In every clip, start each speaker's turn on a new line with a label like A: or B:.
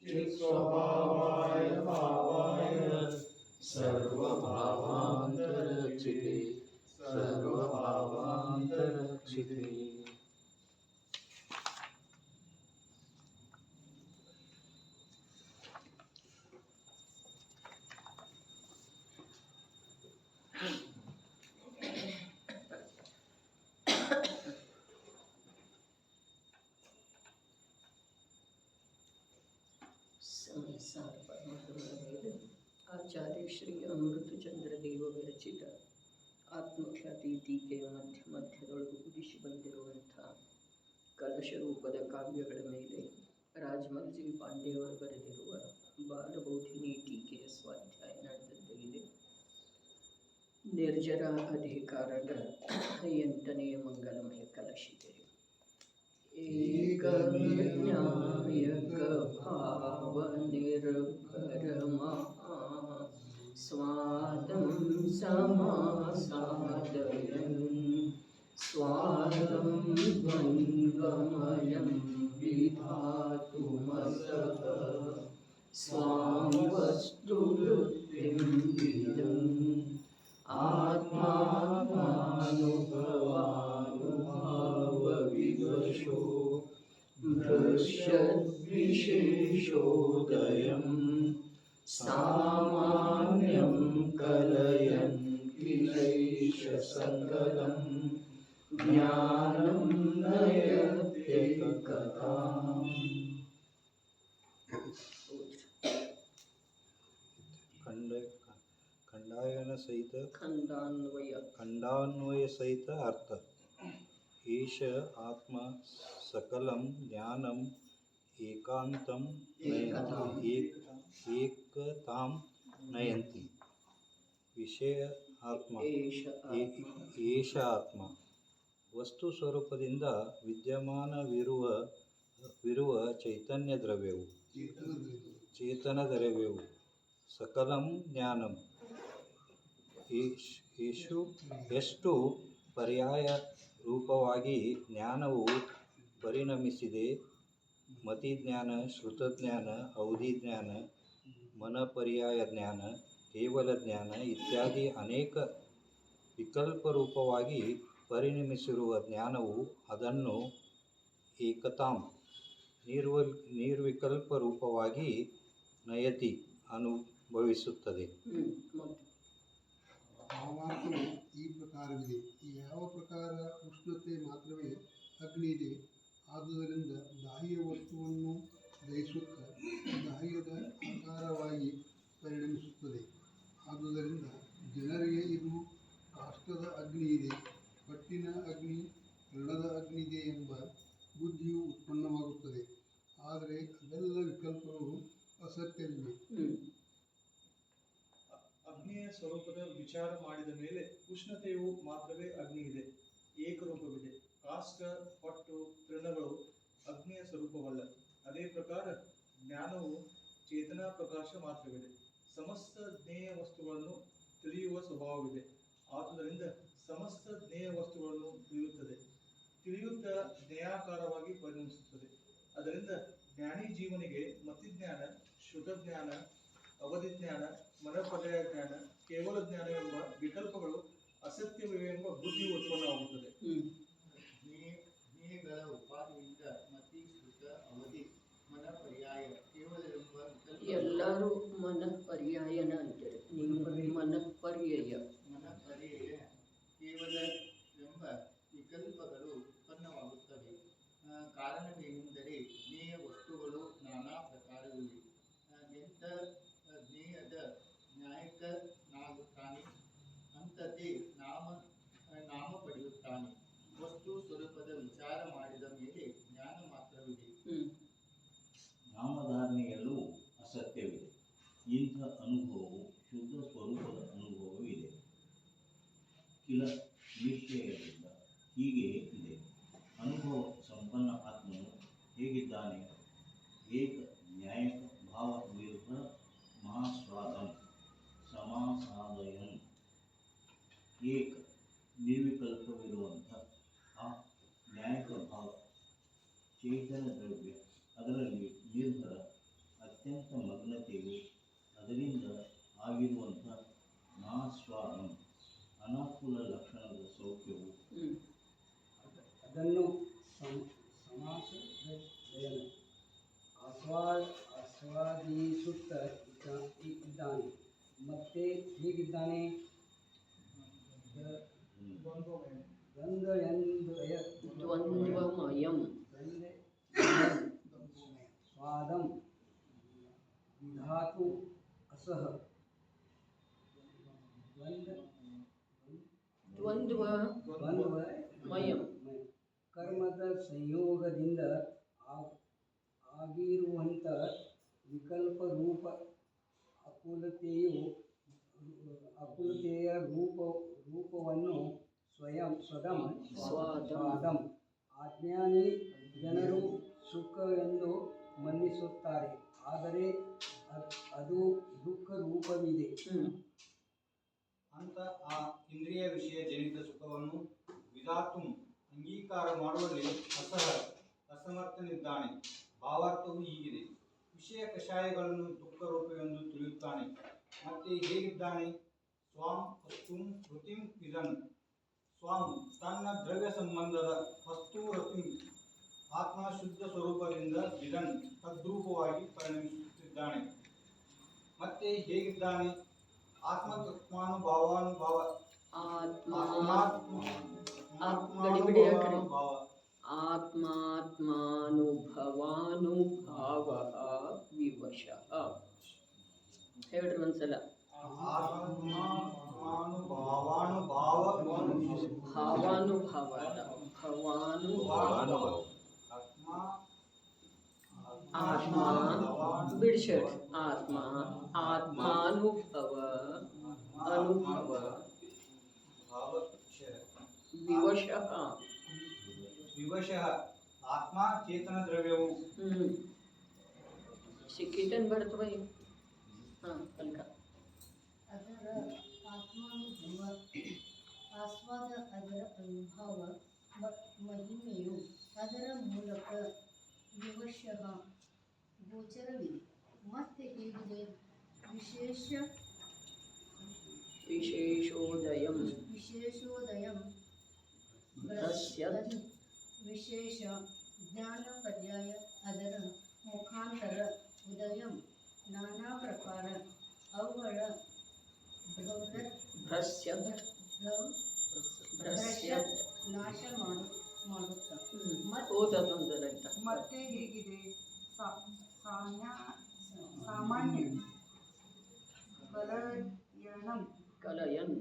A: चित्स्वभावाय भावाय सर्वभावान्तरक्षिते सर्वभावान्तरक्षिते।
B: ಆಚಾರ್ಯ ಶ್ರೀ ಅಮೃತಚಂದ್ರ ದೇವ ವಿರಚಿತ ಆತ್ಮಖ್ಯಾತಿ ಟೀಕೆಯ ಮಧ್ಯದೊಳಗೆ ಉದಿಸಿ ಬಂದಿರುವಂಥ ಕಲಶ ರೂಪದ ಕಾವ್ಯಗಳ ಮೇಲೆ ರಾಜಮಲ್ಜಿ ಪಾಂಡೆಯವರು ಬರೆದಿರುವ ಬಾಲಬೋಧಿನಿ ಟೀಕೆಯ ಸ್ವಾಧ್ಯಾಯ ನಡೆದದ್ದಾಗಿದೆ. ನಿರ್ಜರ ಅಧಿಕಾರದ 8ನೆಯ ಮಂಗಲಮಯ ಕಲಶಿದೆ. ಏಕನ್ಯಾಯಕ ಭಾವ ನಿರ್ಭರಮ ಸ್ವಾದಂ ಸಮಾಸಾದಯನ್ ಸ್ವಾದಂ ದ್ವಂದ್ವಮಯಂ ವಿಧಾತುಮಸಃ ಸ್ವಾಂ ವಸ್ತು ವೃತ್ತಿಂ ವಿದಂ ಆತ್ಮಾನುಭವಾನುಭಾವವಿವಶೋ ಭ್ರಶ್ಯದ್ವಿಶೇಷೋದಯಂ ಸಾಮಾನ್ಯಂ ಕಲಯನ್ ಕಿಲೈಷ ಸಕಲಂ ಜ್ಞಾನಂ ನಯತ್ಯೇಕತಾಂ.
C: ಖಂಡಾನ್ವಯ ಸಹಿತ ಅರ್ಥ. ಏಷ ಆತ್ಮ ಸಕಲಂ ಜ್ಞಾನಂ ಏಕಾಂತಂ ಏಕತಾಂ ನಯಂತಿ. ವಿಷಯ ಆತ್ಮ ಏಷ ಆತ್ಮ ವಸ್ತು ಸ್ವರೂಪದಿಂದ ವಿದ್ಯಮಾನವಿರುವ ಚೈತನ್ಯ ದ್ರವ್ಯವು ಚೇತನ ದ್ರವ್ಯವು. ಸಕಲಂ ಜ್ಞಾನಂ ಎಷ್ಟು ಪರ್ಯಾಯ ರೂಪವಾಗಿ ಜ್ಞಾನವು ಪರಿಣಮಿಸಿದೆ. ಮತಿಜ್ಞಾನ, ಶ್ರುತಜ್ಞಾನ, ಅವಧಿಜ್ಞಾನ, ಮನಪರ್ಯಾಯ ಜ್ಞಾನ, ಕೇವಲ ಜ್ಞಾನ ಇತ್ಯಾದಿ ಅನೇಕ ವಿಕಲ್ಪರೂಪವಾಗಿ ಪರಿಣಮಿಸಿರುವ ಜ್ಞಾನವು ಅದನ್ನು ಏಕತಾಂ ನಿರ್ವಿಕಲ್ಪ ರೂಪವಾಗಿ ನಯತಿ ಅನುಭವಿಸುತ್ತದೆ.
D: ಭಾವಾರ್ಥವು ಈ ಪ್ರಕಾರವಿದೆ. ಯಾವ ಪ್ರಕಾರ ಉಷ್ಣತೆ ಮಾತ್ರವೇ ಅಗ್ನಿ ಇದೆ, ಆದುದರಿಂದ ಬಾಹ್ಯ ವಸ್ತುವನ್ನು ದಹಿಸುತ್ತಾ ಬಾಹ್ಯದ ಆಕಾರವಾಗಿ ಪರಿಣಮಿಸುತ್ತದೆ. ಆದುದರಿಂದ ಜನರಿಗೆ ಇದು ಕಾಷ್ಟದ ಅಗ್ನಿ ಇದೆ, ಪಟ್ಟಿನ ಅಗ್ನಿ, ರಣದ ಅಗ್ನಿ ಇದೆ ಎಂಬ ಬುದ್ಧಿಯು ಉತ್ಪನ್ನವಾಗುತ್ತದೆ. ಆದರೆ ಅವೆಲ್ಲ ವಿಕಲ್ಪಗಳು ಅಸತ್ಯವಿವೆ.
A: ಅಗ್ನಿಯ ಸ್ವರೂಪದ ವಿಚಾರ ಮಾಡಿದ ಮೇಲೆ ಉಷ್ಣತೆಯು ಮಾತ್ರವೇ ಅಗ್ನಿ ಇದೆ, ಏಕರೂಪವಿದೆ. ಕಾಷ್ಟ, ಪಟ್ಟು, ತೃಣಗಳು ಅಗ್ನಿಯ ಸ್ವರೂಪವಲ್ಲ. ಅದೇ ಪ್ರಕಾರ ಜ್ಞಾನವು ಚೇತನಾ ಪ್ರಕಾಶ ಮಾತ್ರವಿದೆ. ಸಮಸ್ತ ಜ್ಞೇಯ ವಸ್ತುಗಳನ್ನು ತಿಳಿಯುವ ಸ್ವಭಾವವಿದೆ. ಆದುದರಿಂದ ಸಮಸ್ತ ಜ್ಞೇಯ ವಸ್ತುಗಳನ್ನು ತಿಳಿಯುತ್ತಾ ಜ್ಞೇಯಾಕಾರವಾಗಿ ಪರಿಣಮಿಸುತ್ತದೆ. ಅದರಿಂದ ಜ್ಞಾನಿ ಜೀವನಿಗೆ ಮತಿಜ್ಞಾನ, ಶ್ರುತಜ್ಞಾನ, ಅವಧಿಜ್ಞಾನ, ಮನಪರ್ಯಾಯ ಜ್ಞಾನ, ಕೇವಲ ಜ್ಞಾನ ಎಂಬ ವಿಕಲ್ಪಗಳು ಅಸತ್ಯವಿವೆ ಎಂಬ ಬುದ್ಧಿಯು ಉತ್ಪನ್ನವಾಗುತ್ತದೆ.
E: ಜ್ಞೇಯಗಳ ಉಪಾಧಿಯಿಂದ ಮತಿ, ಶ್ರುತ, ಅವಧಿ, ಮನಪರ್ಯಾಯ, ಕೇವಲ ಎಂಬ
B: ಎಲ್ಲರೂ ಮನಪರ್ಯಾಯನ ಅಂತಾರೆ. ಮನಪರ್ಯಾಯ
E: ಕೇವಲ ಎಂಬ ವಿಕಲ್ಪಗಳು ಉತ್ಪನ್ನವಾಗುತ್ತವೆ. ಕಾರಣವೇನೆಂದರೆ ಜ್ಞೇಯ ವಸ್ತುಗಳು ನಾನಾ ಪ್ರಕಾರವಿವೆ. ಎಂಥ ಜ್ಞೇಯದ ನ್ಯಾಯಕನಾಗುತ್ತಾನೆ, ಅಂಥದ್ದೇ ನಾಮ ಪಡೆಯುತ್ತಾನೆ. ವಸ್ತು ಸ್ವರೂಪದ ವಿಚಾರ ಮಾಡಿದ ಮೇಲೆ ಜ್ಞಾನ ಮಾತ್ರವಿದೆ.
F: ನಾಮಧಾರಣೆಯಲ್ಲೂ ಅಸತ್ಯವಿದೆ. ಇಂಥ ಅನುಭವವು ಶುದ್ಧ ಸ್ವರೂಪದ ಅನುಭವವಿದೆ. ಕಿಲ ನಿಶ್ಚಯದಿಂದ ಹೀಗೆ ಇದೆ. ಅನುಭವ ಸಂಪನ್ನ ಆತ್ಮನು ಹೇಗಿದ್ದಾನೆ? ಏಕ ನ್ಯಾಯಕ ಭಾವ ನಿರ್ಭರ ಮಹಾಸ್ವಾದಂ ಸಮಾಸಾದಯನ್. ಏಕ ನಿರ್ವಿಕಲ್ಪವಿರುವಂಥ ಆ ನ್ಯಾಯಕ ಭಾವ ಚೇತನ ದ್ರವ್ಯ, ಅದರಲ್ಲಿ ನಿರ್ಭರ ಅದರಿಂದ ಆಗಿರುವಂಥ ನಾಸ್ವಾದಂ ಅನಾಕೂಲ ಲಕ್ಷಣದ ಸೌಖ್ಯವು
G: ಅದನ್ನು ಸಮಾಸದಯನ ಆಸ್ವಾದಿಸುತ್ತ ಇದ್ದಾನೆ. ಮತ್ತೆ ಹೀಗಿದ್ದಾನೆ,
B: ದ್ವಂದ್ವಮಯಂ
G: ಸ್ವಾದಂ ವಿಧಾತು ಅಸಹ
B: ದ್ವಂದ್ವಮಯಂ
G: ಕರ್ಮದ ಸಂಯೋಗದಿಂದ ಆಗಿರುವಂಥ ವಿಕಲ್ಪ ರೂಪ ಅಕುಲತೆಯ ರೂಪವನ್ನು ಸ್ವದಂ ಸ್ವಾದಂ ಅಜ್ಞಾನಿ ಜನರು ಸುಖ ಎಂದು ಮನ್ನಿಸುತ್ತಾರೆ, ಆದರೆ ಅದು ದುಃಖ ರೂಪವಿದೆ.
H: ಅಂತ ಆ ಇಂದ್ರಿಯ ವಿಷಯ ಜನಿತ ಸುಖವನ್ನು ವಿಧಾತು ಅಂಗೀಕಾರ ಮಾಡುವಲ್ಲಿ ಅಸಮರ್ಥನಿದ್ದಾನೆ. ಭಾವಾರ್ಥವು ಹೀಗಿದೆ: ವಿಷಯ ಕಷಾಯಗಳನ್ನು ದುಃಖ ರೂಪವೆಂದು ತಿಳಿಯುತ್ತಾನೆ. ಮತ್ತೆ ಹೇಗಿದ್ದಾನೆ? ಸ್ವಾಂ ವಸ್ತುಂ ವೃತ್ತಿಂ ಇದನ್. ಸ್ವಾಂ ತನ್ನ ದ್ರವ್ಯ ಸಂಬಂಧದ ವಸ್ತು ವೃತ್ತಿಂ ಆತ್ಮ ಶುದ್ಧ ಸ್ವರೂಪದಿಂದ ವಿಧನ್ ತದ್ರೂಪವಾಗಿ ಪರಿಣಮಿಸುತ್ತಿದ್ದಾನೆ. ಮತ್ತೆ ಹೇಗಿದ್ದಾನೆ? ಆತ್ಮಾನುಭಾವಾನುಭಾವ
B: ಆತ್ಮಾತ್ಮಾನುಭವಾನುಭಾವ ವಿವಶಃ. ಹೇಳ್ರಿ ಒಂದ್ಸಲ. ಭಾವಾನುಭಾವ ಆತ್ಮ ಬಿಡಿಸೇಳಿ. ಆತ್ಮಾನುಭವ ಅನುಭವ
H: ವಿವಶಃ ಆತ್ಮ ಚೇತನ ದ್ರವ್ಯವು.
B: ಸಿಕ್ಕಿತೇನು ಬರ್ತವ? ಹಾಂ ಅಲ್ಕ
I: ಅದರ ಆತ್ಮಾನುಭವ ಆಸ್ವಾದ, ಅದರ ಅನುಭವ ಮಹಿಮೆಯು ಅದರ ಮೂಲಕ ವಿವಶಃ ಗೋಚರವಿದೆ. ಮತ್ತೆ ಹೇಗಿದೆ?
B: ವಿಶೇಷೋದಯಂ
I: ವಿಶೇಷ ಜ್ಞಾನ ಪರ್ಯಾಯ ಅದರ ಮುಖಾಂತರ ಉದಯಂ ನಾನಾ ಪ್ರಕಾರ ಅವುಗಳ ನಾಶ ಮಾಡುತ್ತ.
J: ಮತ್ತೆ ಹೇಗಿದೆ? ಸಾಮಾನ್ಯ
B: ಕಲಯನ್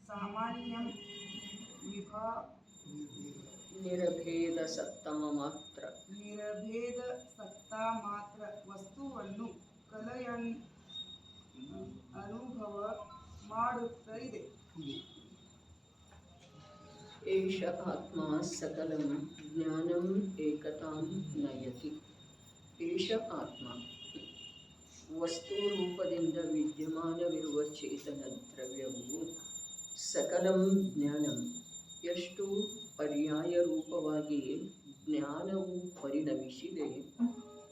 J: ಸಾಮಾನ್ಯಂ
B: ನಿರಭೇದ ಸತ್ತಾ ಮಾತ್ರ
J: ವಸ್ತುವನ್ನು ಕಲಯನ್ ಅನುಭವ ಮಾಡುತ್ತಾ ಇದೆ.
B: ಏಷ ಆತ್ಮ ಸಕಲಂ ಜ್ಞಾನಂ ಏಕತಾಂ ನಯತಿ. ಏಷ ಆತ್ಮ ವಸ್ತು ರೂಪದಿಂದ ವಿದ್ಯಮಾನವಿರುವ ಚೇತನ ದ್ರವ್ಯವು ಸಕಲಂ ಜ್ಞಾನಂ ಎಷ್ಟು ಪರ್ಯಾಯ ರೂಪವಾಗಿ ಜ್ಞಾನವು ಪರಿಣಮಿಸಿದೆ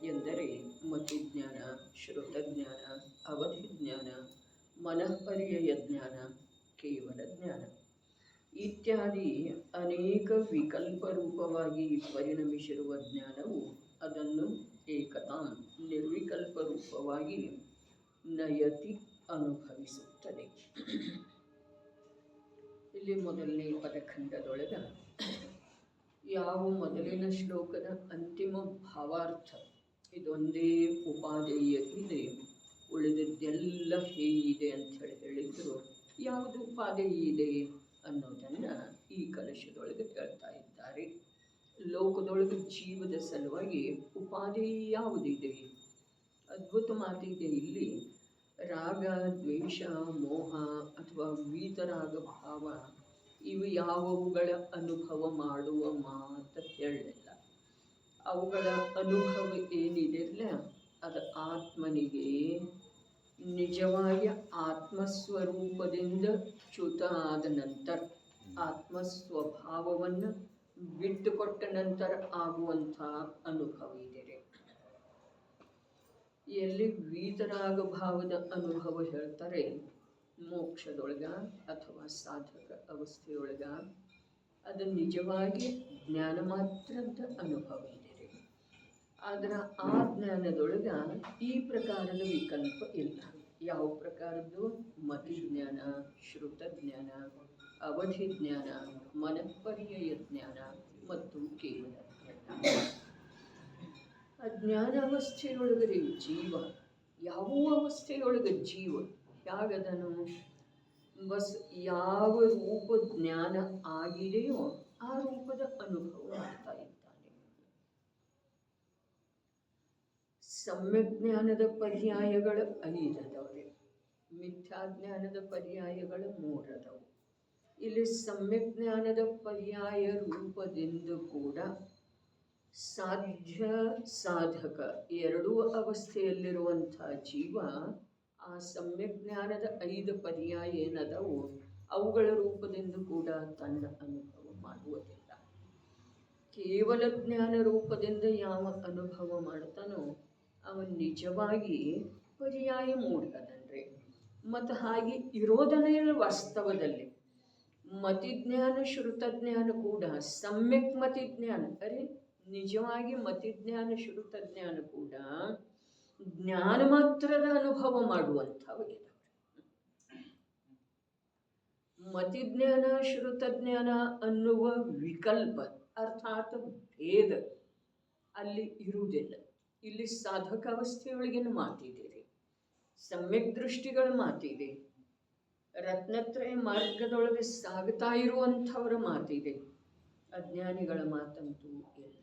B: ಎಂದರೆ ಮತಿಜ್ಞಾನ, ಶ್ರುತಜ್ಞಾನ, ಅವಧಿಜ್ಞಾನ, ಮನಃಪರ್ಯಯ ಜ್ಞಾನ, ಕೇವಲ ಜ್ಞಾನ ಇತ್ಯಾದಿ ಅನೇಕ ವಿಕಲ್ಪ ರೂಪವಾಗಿ ಪರಿಣಮಿಸಿರುವ ಜ್ಞಾನವು ಅದನ್ನು ಏಕತಾಂ ನಿರ್ವಿಕಲ್ಪ ರೂಪವಾಗಿ ನಯತಿ ಅನುಭವಿಸುತ್ತದೆ. ಇಲ್ಲಿ ಮೊದಲನೇ ಪದಖಂಡದೊಳಗ ಯಾವ ಮೊದಲಿನ ಶ್ಲೋಕದ ಅಂತಿಮ ಭಾವಾರ್ಥ ಇದೊಂದೇ ಉಪಾದೇಯ ಇದೆ, ಉಳಿದದ್ದೆಲ್ಲ ಹೇಗಿದೆ ಅಂತ ಹೇಳಿದ್ರು. ಯಾವುದು ಉಪಾದೇಯ ಇದೆ ಅನ್ನೋದನ್ನು ಈ ಕಲಶದೊಳಗೆ ಹೇಳ್ತಾ ಇದ್ದಾರೆ. ಲೋಕದೊಳಗೆ ಜೀವದ ಸಲುವಾಗಿ ಉಪಾದೇಯ ಯಾವುದಿದೆ? ಅದ್ಭುತ ಮಾತಿದೆ ಇಲ್ಲಿ. ರಾಗ, ದ್ವೇಷ, ಮೋಹ ಅಥವಾ ವೀತರಾಗ ಭಾವ ಇವು ಯಾವುಗಳ ಅನುಭವ ಮಾಡುವ ಮಾತು ಹೇಳಲಿಲ್ಲ. ಅವುಗಳ ಅನುಭವ ಏನಿದೆಯಲ್ಲ ಅದು ಆತ್ಮನಿಗೆ ನಿಜವಾಗಿ ಆತ್ಮಸ್ವರೂಪದಿಂದ ಚ್ಯುತ ಆದ ನಂತರ, ಆತ್ಮಸ್ವಭಾವವನ್ನು ಬಿಟ್ಟುಕೊಟ್ಟ ನಂತರ ಆಗುವಂಥ ಅನುಭವ ಇದೆ. ಎಲ್ಲಿ ವೀತರಾಗ ಭಾವದ ಅನುಭವ ಹೇಳ್ತಾರೆ ಮೋಕ್ಷದೊಳಗ ಅಥವಾ ಸಾಧಕ ಅವಸ್ಥೆಯೊಳಗ, ಅದು ನಿಜವಾಗಿ ಜ್ಞಾನ ಮಾತ್ರದ ಅನುಭವ ಇದೆ ರೀ. ಆದ್ರೆ ಆ ಜ್ಞಾನದೊಳಗ ಈ ಪ್ರಕಾರದ ವಿಕಲ್ಪ ಇಲ್ಲ. ಯಾವ ಪ್ರಕಾರದ್ದು? ಮತಿ ಜ್ಞಾನ, ಶ್ರುತ ಜ್ಞಾನ, ಅವಧಿ ಜ್ಞಾನ, ಮನಃಪರ್ಯಯ ಜ್ಞಾನ ಮತ್ತು ಕೇವಲ ಜ್ಞಾನ. ಅಜ್ಞಾನ ಅವಸ್ಥೆಯೊಳಗಡೆ ಜೀವ, ಯಾವ ಅವಸ್ಥೆಯೊಳಗೆ ಜೀವ ಹೇಗದನು? ಬಸ್ ಯಾವ ರೂಪ ಜ್ಞಾನ ಆಗಿದೆಯೋ ಆ ರೂಪದ ಅನುಭವ ಮಾಡ್ತಾ ಇದ್ದಾನೆ. ಸಮ್ಯಕ್ ಜ್ಞಾನದ ಪರ್ಯಾಯಗಳು 5 ಅದಾವ್ರಿ, ಮಿಥ್ಯಾಜ್ಞಾನದ ಪರ್ಯಾಯಗಳು 3 ಅದಾವು. ಇಲ್ಲಿ ಸಮ್ಯಕ್ ಜ್ಞಾನದ ಪರ್ಯಾಯ ರೂಪದಿಂದ ಕೂಡ ಸಾಧ್ಯ ಸಾಧಕ ಎರಡೂ ಅವಸ್ಥೆಯಲ್ಲಿರುವಂಥ ಜೀವ ಆ ಸಮ್ಯಕ್ ಜ್ಞಾನದ 5 ಪರ್ಯಾಯ ಏನದವು ಅವುಗಳ ರೂಪದಿಂದ ಕೂಡ ತನ್ನ ಅನುಭವ ಮಾಡುವುದಿಲ್ಲ. ಕೇವಲ ಜ್ಞಾನ ರೂಪದಿಂದ ಯಾವ ಅನುಭವ ಮಾಡ್ತಾನೋ ಅವನು ನಿಜವಾಗಿ ಪರ್ಯಾಯ ಮೂಢನನ್ರಿ. ಮತ್ತು ಹಾಗೆ ಇರೋದನ್ನೇ ವಾಸ್ತವದಲ್ಲಿ ಮತಿಜ್ಞಾನ ಶ್ರುತಜ್ಞಾನ ಕೂಡ ಸಮ್ಯಕ್ ಮತಿಜ್ಞಾನ, ಅರೆ ನಿಜವಾಗಿ ಮತಿಜ್ಞಾನ ಶ್ರುತಜ್ಞಾನ ಕೂಡ ಜ್ಞಾನ ಮಾತ್ರದ ಅನುಭವ ಮಾಡುವಂಥವು ಇದಾವೆ. ಮತಿಜ್ಞಾನ ಶ್ರುತಜ್ಞಾನ ಅನ್ನುವ ವಿಕಲ್ಪ ಅರ್ಥಾತ್ ಭೇದ ಅಲ್ಲಿ ಇರುವುದಿಲ್ಲ. ಇಲ್ಲಿ ಸಾಧಕ ಅವಸ್ಥೆಯೊಳಗಿನ ಮಾತಿದೆ ರೀ, ಸಮ್ಯಕ್ ದೃಷ್ಟಿಗಳ ಮಾತಿದೆ, ರತ್ನತ್ರಯ ಮಾರ್ಗದೊಳಗೆ ಸಾಗುತ್ತಾ ಇರುವಂಥವರ ಮಾತಿದೆ. ಅಜ್ಞಾನಿಗಳ ಮಾತಂತೂ ಇಲ್ಲ.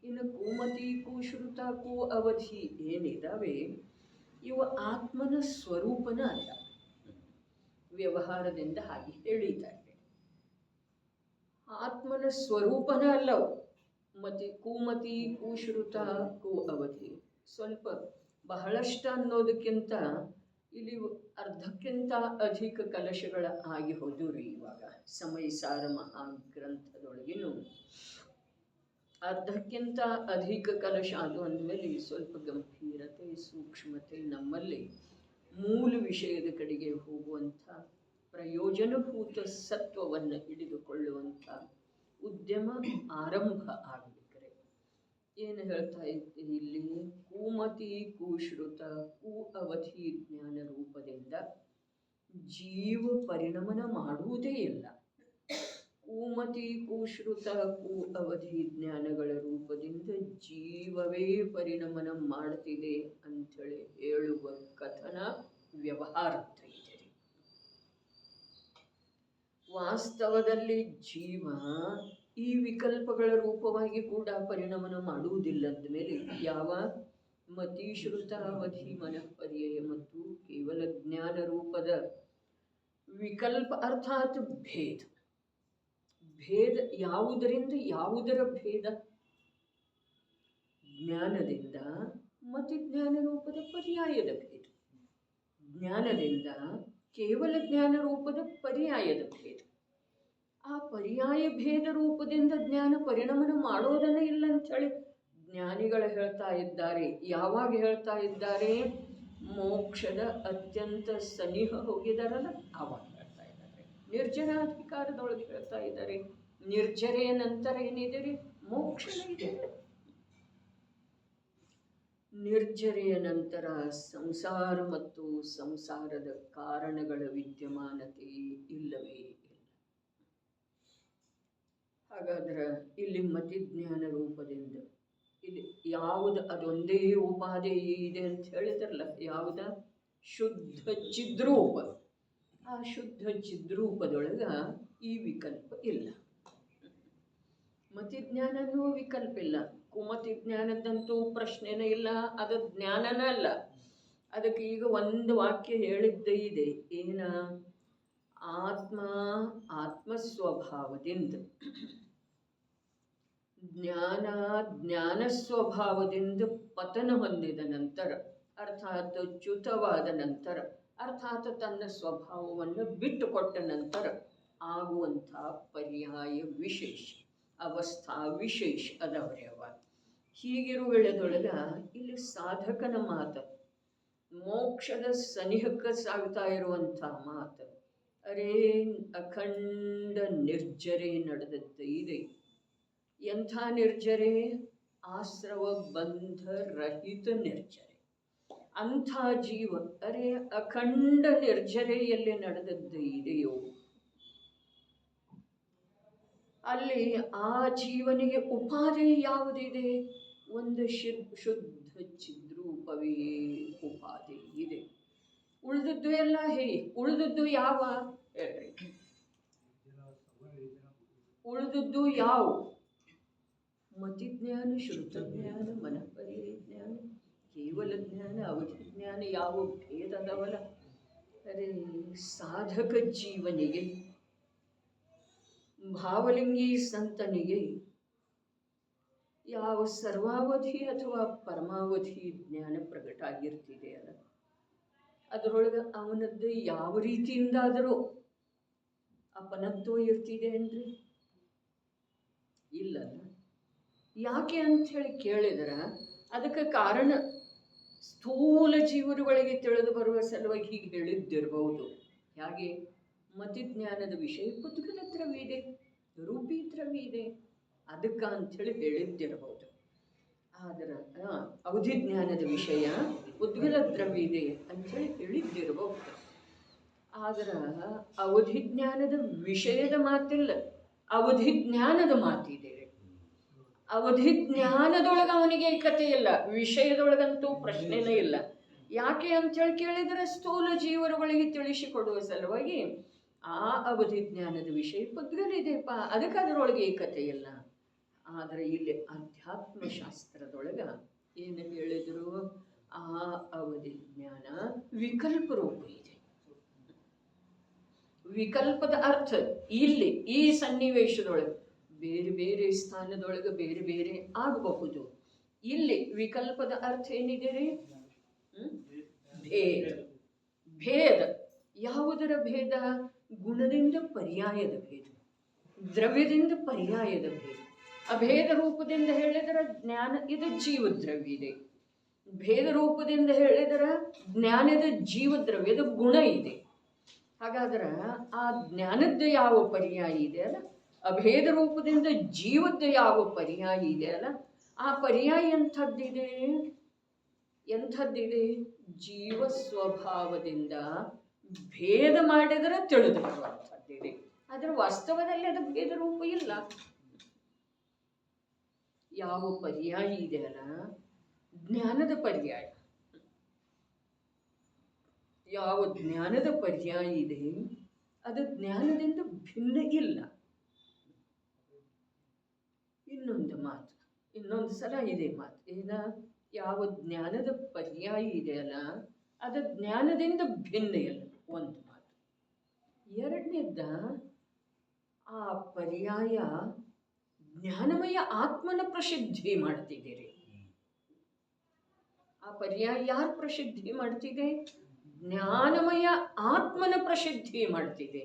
B: ಇನ್ನು ಕೂಮತಿ ಕೂಶ್ರುತ ಕೂ ಅವಧಿ ಏನಿದಾವೆ ಇವು ಆತ್ಮನ ಸ್ವರೂಪನ ಅಲ್ಲ. ವ್ಯವಹಾರದಿಂದ ಹಾಗೆ ಹೇಳಿದ್ದಾರೆ, ಆತ್ಮನ ಸ್ವರೂಪನ ಅಲ್ಲವು. ಕೂಮತಿ ಕೂಶ್ರುತ ಕೂ ಅವಧಿ ಸ್ವಲ್ಪ ಬಹಳಷ್ಟು ಅನ್ನೋದಕ್ಕಿಂತ ಇಲ್ಲಿ ಅರ್ಧಕ್ಕಿಂತ ಅಧಿಕ ಕಲಶಗಳ ಆಗಿ ಹೋದು ರೀ. ಇವಾಗ ಸಮಯಸಾರ ಮಹಾಗ್ರಂಥದೊಳಗಿನೂ ಅರ್ಧಕ್ಕಿಂತ ಅಧಿಕ ಕಲಶ ಅದು ಅಂದಮೇಲೆ ಸ್ವಲ್ಪ ಗಂಭೀರತೆ ಸೂಕ್ಷ್ಮತೆ ನಮ್ಮಲ್ಲಿ ಮೂಲ ವಿಷಯದ ಕಡೆಗೆ ಹೋಗುವಂಥ ಪ್ರಯೋಜನಭೂತ ಸತ್ವವನ್ನು ಹಿಡಿದುಕೊಳ್ಳುವಂಥ ಉದ್ಯಮ ಆರಂಭ ಆಗಬೇಕ್ರೆ. ಏನು ಹೇಳ್ತಾ ಇದ್ದೀವಿ ಇಲ್ಲಿ? ಕೂಮತಿ ಕೂಶ್ರುತ ಕೂ ಅವಧಿ ಜ್ಞಾನ ರೂಪದಿಂದ ಜೀವ ಪರಿಣಮನ ಮಾಡುವುದೇ ಇಲ್ಲ. ಕೂಮತಿ ಕೂಶ್ರುತ ಕೂ ಅವಧಿ ಜ್ಞಾನಗಳ ರೂಪದಿಂದ ಜೀವವೇ ಪರಿಣಮನ ಮಾಡ್ತಿದೆ ಅಂಥೇಳಿ ಹೇಳುವ ಕಥನ ವ್ಯವಹಾರಕ್ಕೆ ಇದೆ. ವಾಸ್ತವದಲ್ಲಿ ಜೀವ ಈ ವಿಕಲ್ಪಗಳ ರೂಪವಾಗಿ ಕೂಡ ಪರಿಣಮನ ಮಾಡುವುದಿಲ್ಲ ಅಂದಮೇಲೆ ಯಾವ ಮತೀಶ್ರುತ ಅವಧಿ ಮನಃಪರ್ಯಯ ಮತ್ತು ಕೇವಲ ಜ್ಞಾನ ರೂಪದ ವಿಕಲ್ಪ ಅರ್ಥಾತ್ ಭೇದ. ಭೇದ ಯಾವುದರಿಂದ ಯಾವುದರ ಭೇದ? ಜ್ಞಾನದಿಂದ ಮತಿಜ್ಞಾನ ರೂಪದ ಪರ್ಯಾಯದ ಭೇದ, ಜ್ಞಾನದಿಂದ ಕೇವಲ ಜ್ಞಾನ ರೂಪದ ಪರ್ಯಾಯದ ಭೇದ. ಆ ಪರ್ಯಾಯ ಭೇದ ರೂಪದಿಂದ ಜ್ಞಾನ ಪರಿಣಮನ ಮಾಡೋದನ್ನೇ ಇಲ್ಲ ಅಂಥೇಳಿ ಜ್ಞಾನಿಗಳು ಹೇಳ್ತಾ ಇದ್ದಾರೆ. ಯಾವಾಗ ಹೇಳ್ತಾ ಇದ್ದಾರೆ? ಮೋಕ್ಷದ ಅತ್ಯಂತ ಸನಿಹ ಹೋಗಿದಾರಲ್ಲ ಆವಾಗ ಹೇಳ್ತಾ ಇದ್ದಾರೆ. ನಿರ್ಜನಾಧಿಕಾರದೊಳಗೆ ಹೇಳ್ತಾ ಇದ್ದಾರೆ. ನಿರ್ಜರೆಯ ನಂತರ ಏನಿದೆ ರೀ? ಮೋಕ್ಷ ಇದೆ. ನಿರ್ಜರೆಯ ನಂತರ ಸಂಸಾರ ಮತ್ತು ಸಂಸಾರದ ಕಾರಣಗಳ ವಿದ್ಯಮಾನತೆ ಇಲ್ಲವೇ ಇಲ್ಲ. ಹಾಗಾದ್ರೆ ಇಲ್ಲಿ ಮತಿಜ್ಞಾನ ರೂಪದಿಂದ ಇಲ್ಲಿ ಯಾವುದು ಅದೊಂದೇ ಉಪಾಧಿ ಇದೆ ಅಂತ ಹೇಳಿದ್ರಲ್ಲ, ಯಾವುದ? ಶುದ್ಧ ಚಿದ್ರೂಪ. ಆ ಶುದ್ಧ ಚಿದ್ರೂಪದೊಳಗ ಈ ವಿಕಲ್ಪ ಇಲ್ಲ. ಮತಿಜ್ಞಾನ ಅನ್ನುವ ವಿಕಲ್ಪ ಇಲ್ಲ. ಕುಮತಿ ಜ್ಞಾನದಂತೂ ಪ್ರಶ್ನೆನೇ ಇಲ್ಲ, ಅದು ಜ್ಞಾನನ ಅಲ್ಲ. ಅದಕ್ಕೆ ಈಗ ಒಂದು ವಾಕ್ಯ ಹೇಳಿದ್ದೇ ಇದೆ, ಏನ? ಆತ್ಮಸ್ವಭಾವದಿಂದ ಜ್ಞಾನ ಸ್ವಭಾವದಿಂದ ಪತನ ಹೊಂದಿದ ನಂತರ ಅರ್ಥಾತ್ ಚ್ಯುತವಾದ ನಂತರ ಅರ್ಥಾತ್ ತನ್ನ ಸ್ವಭಾವವನ್ನು ಬಿಟ್ಟುಕೊಟ್ಟ ನಂತರ ಆಗುವಂಥ ಪರ್ಯಾಯ ವಿಶೇಷ ಅವಸ್ಥಾ ವಿಶೇಷ ಅದವರೇ ಅವ. ಹೀಗಿರುವ ವೇಳೆದೊಳಗ ಇಲ್ಲಿ ಸಾಧಕನ ಮಾತು, ಮೋಕ್ಷದ ಸನಿಹಕ್ಕೆ ಸಾಗ್ತಾ ಇರುವಂಥ ಮಾತು. ಅರೇ ಅಖಂಡ ನಿರ್ಜರೆ ನಡೆದದ್ದು ಇದೆ. ಎಂಥ ನಿರ್ಜರೆ? ಆಶ್ರವ ಬಂಧ ರಹಿತ ನಿರ್ಜರೆ. ಅಂಥ ಜೀವ ಅರೇ ಅಖಂಡ ನಿರ್ಜರೆಯಲ್ಲಿ ನಡೆದದ್ದು ಇದೆಯೋ ಅಲ್ಲಿ ಆ ಜೀವನಿಗೆ ಉಪಾಧಿ ಯಾವುದಿದೆ? ಒಂದು ಶುದ್ಧ ಚಿದ್ರೂಪವೇ ಉಪಾಧಿ ಇದೆ. ಉಳಿದದ್ದು ಎಲ್ಲ ಉಳಿದದ್ದು ಯಾವ ಹೇಳ್ರಿ? ಉಳಿದದ್ದು ಯಾವ? ಮತಿಜ್ಞಾನ, ಶ್ರುತಜ್ಞಾನ, ಮನಃಪರಿಜ್ಞಾನ, ಕೇವಲ ಜ್ಞಾನ, ಅವಧಿ ಜ್ಞಾನ, ಯಾವ ಭೇದ ಅದವಲ್ಲ. ಅರೆ ಸಾಧಕ ಜೀವನಿಗೆ, ಭಾವಲಿಂಗಿ ಸಂತನಿಗೆ ಯಾವ ಸರ್ವಾವಧಿ ಅಥವಾ ಪರಮಾವಧಿ ಜ್ಞಾನ ಪ್ರಕಟ ಆಗಿರ್ತಿದೆ ಅಲ್ಲ, ಅದರೊಳಗೆ ಅವನದ್ದು ಯಾವ ರೀತಿಯಿಂದಾದರೂ ಅಪನತ್ವ ಇರ್ತಿದೆ ಅಂದರೆ ಇಲ್ಲಲ್ಲ. ಯಾಕೆ ಅಂಥೇಳಿ ಕೇಳಿದ್ರೆ ಅದಕ್ಕೆ ಕಾರಣ ಸ್ಥೂಲ ಜೀವರುಗಳಿಗೆ ತಿಳಿದು ಬರುವ ಸಲುವಾಗಿ ಹೀಗೆ ಹೇಳಿದ್ದಿರಬಹುದು. ಹಾಗೆ ಮತಿಜ್ಞಾನದ ವಿಷಯ ಪುದ್ಗಲ ದ್ರವ್ಯ ರೂಪಿ ದ್ರವ್ಯ ಅದಕ್ಕೆ ಅಂಥೇಳಿ ಹೇಳಿದ್ದಿರಬಹುದು. ಆದರೆ ಅವಧಿಜ್ಞಾನದ ವಿಷಯ ಉದ್ಗಲ ದ್ರವ್ಯ ಇದೆ ಅಂಥೇಳಿ ಹೇಳಿದ್ದಿರಬಹುದು. ಆದ್ರೆ ಅವಧಿಜ್ಞಾನದ ವಿಷಯದ ಮಾತಿಲ್ಲ, ಅವಧಿಜ್ಞಾನದ ಮಾತಿದೆ. ಅವಧಿಜ್ಞಾನದೊಳಗೆ ಅವನಿಗೆ ಕಥೆ ಇಲ್ಲ, ವಿಷಯದೊಳಗಂತೂ ಪ್ರಶ್ನೆನೇ ಇಲ್ಲ. ಯಾಕೆ ಅಂಥೇಳಿ ಕೇಳಿದರೆ ಸ್ಥೂಲ ಜೀವರುಗಳಿಗೆ ತಿಳಿಸಿಕೊಡುವ ಸಲುವಾಗಿ ಆ ಅವಧಿಜ್ಞಾನದ ವಿಷಯ ಪುದ್ಗಲಿದೆಪ್ಪ, ಅದಕ್ಕೆ ಅದರೊಳಗೆ ಏಕತೆ ಇಲ್ಲ. ಆದರೆ ಇಲ್ಲಿ ಅಧ್ಯಾತ್ಮಶಾಸ್ತ್ರದೊಳಗೆ ಏನು ಹೇಳಿದ್ರು? ಆ ಅವಧಿಜ್ಞಾನ ವಿಕಲ್ಪ ರೂಪ ಇದೆ. ವಿಕಲ್ಪದ ಅರ್ಥ ಇಲ್ಲಿ ಈ ಸನ್ನಿವೇಶದೊಳಗೆ ಬೇರೆ ಬೇರೆ ಸ್ಥಾನದೊಳಗೆ ಬೇರೆ ಬೇರೆ ಆಗಬಹುದು. ಇಲ್ಲಿ ವಿಕಲ್ಪದ ಅರ್ಥ ಏನಿದೆ ರೀ? ಭೇದ. ಭೇದ ಯಾವುದರ ಭೇದ? ಗುಣದಿಂದ ಪರ್ಯಾಯದ ಭೇದ, ದ್ರವ್ಯದಿಂದ ಪರ್ಯಾಯದ ಭೇದ. ಅಭೇದ ರೂಪದಿಂದ ಹೇಳಿದರೆ ಜ್ಞಾನ ಇದು ಜೀವದ್ರವ್ಯ ಇದೆ. ಭೇದ ರೂಪದಿಂದ ಹೇಳಿದರೆ ಜ್ಞಾನದ ಜೀವದ್ರವ್ಯದ ಗುಣ ಇದೆ. ಹಾಗಾದ್ರೆ ಆ ಜ್ಞಾನದ್ದು ಯಾವ ಪರ್ಯಾಯ ಇದೆ ಅಲ್ಲ, ಅಭೇದ ರೂಪದಿಂದ ಜೀವದ್ದು ಯಾವ ಪರ್ಯಾಯ ಇದೆ ಅಲ್ಲ, ಆ ಪರ್ಯಾಯ ಎಂಥದ್ದಿದೆ? ಎಂಥದ್ದಿದೆ? ಜೀವ ಸ್ವಭಾವದಿಂದ ಭೇದ ಮಾಡಿದರೆ ತಿಳಿದು ಬರುವಂಥದ್ದಿದೆ. ಆದರೆ ವಾಸ್ತವದಲ್ಲಿ ಅದು ಭೇದ ರೂಪ ಇಲ್ಲ. ಯಾವ ಪರ್ಯಾಯ ಇದೆ ಅಲ್ಲ, ಜ್ಞಾನದ ಪರ್ಯಾಯ. ಯಾವ ಜ್ಞಾನದ ಪರ್ಯಾಯ ಇದೆ ಅದು ಜ್ಞಾನದಿಂದ ಭಿನ್ನ ಇಲ್ಲ. ಇನ್ನೊಂದು ಮಾತು, ಇನ್ನೊಂದು ಸಲ ಇದೆ ಮಾತು ಏನ? ಯಾವ ಜ್ಞಾನದ ಪರ್ಯಾಯ ಇದೆ ಅಲ್ಲ ಅದು ಜ್ಞಾನದಿಂದ ಭಿನ್ನ ಇಲ್ಲ. ಒಂದು ಮಾತು. ಎರಡನೇದ್ದ ಆ ಪರ್ಯಾಯ ಜ್ಞಾನಮಯ ಆತ್ಮನ ಪ್ರಸಿದ್ಧಿ ಮಾಡ್ತಿದ್ದೀರಿ. ಆ ಪರ್ಯಾಯ ಯಾರು ಪ್ರಸಿದ್ಧಿ ಮಾಡ್ತಿದೆ? ಜ್ಞಾನಮಯ ಆತ್ಮನ ಪ್ರಸಿದ್ಧಿ ಮಾಡ್ತಿದೆ.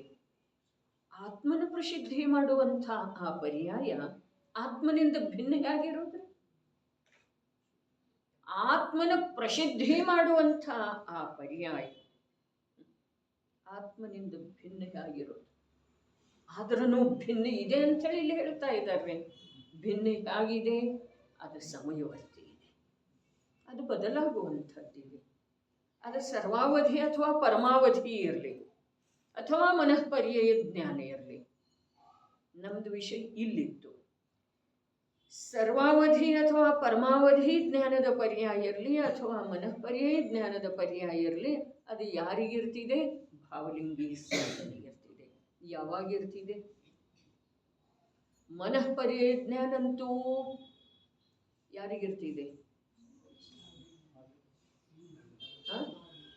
B: ಆತ್ಮನ ಪ್ರಸಿದ್ಧಿ ಮಾಡುವಂಥ ಆ ಪರ್ಯಾಯ ಆತ್ಮನಿಂದ ಭಿನ್ನ ಹೇಗಿರೋದು? ಆತ್ಮನ ಪ್ರಸಿದ್ಧಿ ಮಾಡುವಂಥ ಆ ಪರ್ಯಾಯ ಆತ್ಮನಿಂದ ಭಿನ್ನ ಹೇಗಿರೋದು? ಆದ್ರೂ ಭಿನ್ನ ಇದೆ ಅಂತೇಳಿ ಇಲ್ಲಿ ಹೇಳ್ತಾ ಇದ್ದಾರೆ. ಭಿನ್ನ ಹೇಗಿದೆ? ಅದು ಸಮಯವರ್ತಿ ಇದೆ, ಅದು ಬದಲಾಗುವಂಥದ್ದಿದೆ. ಅದು ಸರ್ವಾವಧಿ ಅಥವಾ ಪರಮಾವಧಿ ಇರಲಿ ಅಥವಾ ಮನಃಪರ್ಯಾಯ ಜ್ಞಾನ ಇರಲಿ. ನಮ್ಮದು ವಿಷಯ ಇಲ್ಲಿತ್ತು. ಸರ್ವಾವಧಿ ಅಥವಾ ಪರಮಾವಧಿ ಜ್ಞಾನದ ಪರ್ಯಾಯ ಇರಲಿ ಅಥವಾ ಮನಃಪರ್ಯಾಯ ಜ್ಞಾನದ ಪರ್ಯಾಯ ಇರಲಿ, ಅದು ಯಾರಿಗಿರ್ತಿದೆ? ಭಾವಲಿಂಗಿ ಸಂತನಿಗಿರ್ತಿದೆ. ಯಾವಾಗಿರ್ತಿದೆ? ಮನಃಪರ್ಯಾಯ ಜ್ಞಾನ ಅಂತೂ ಯಾರಿಗಿರ್ತಿದೆ?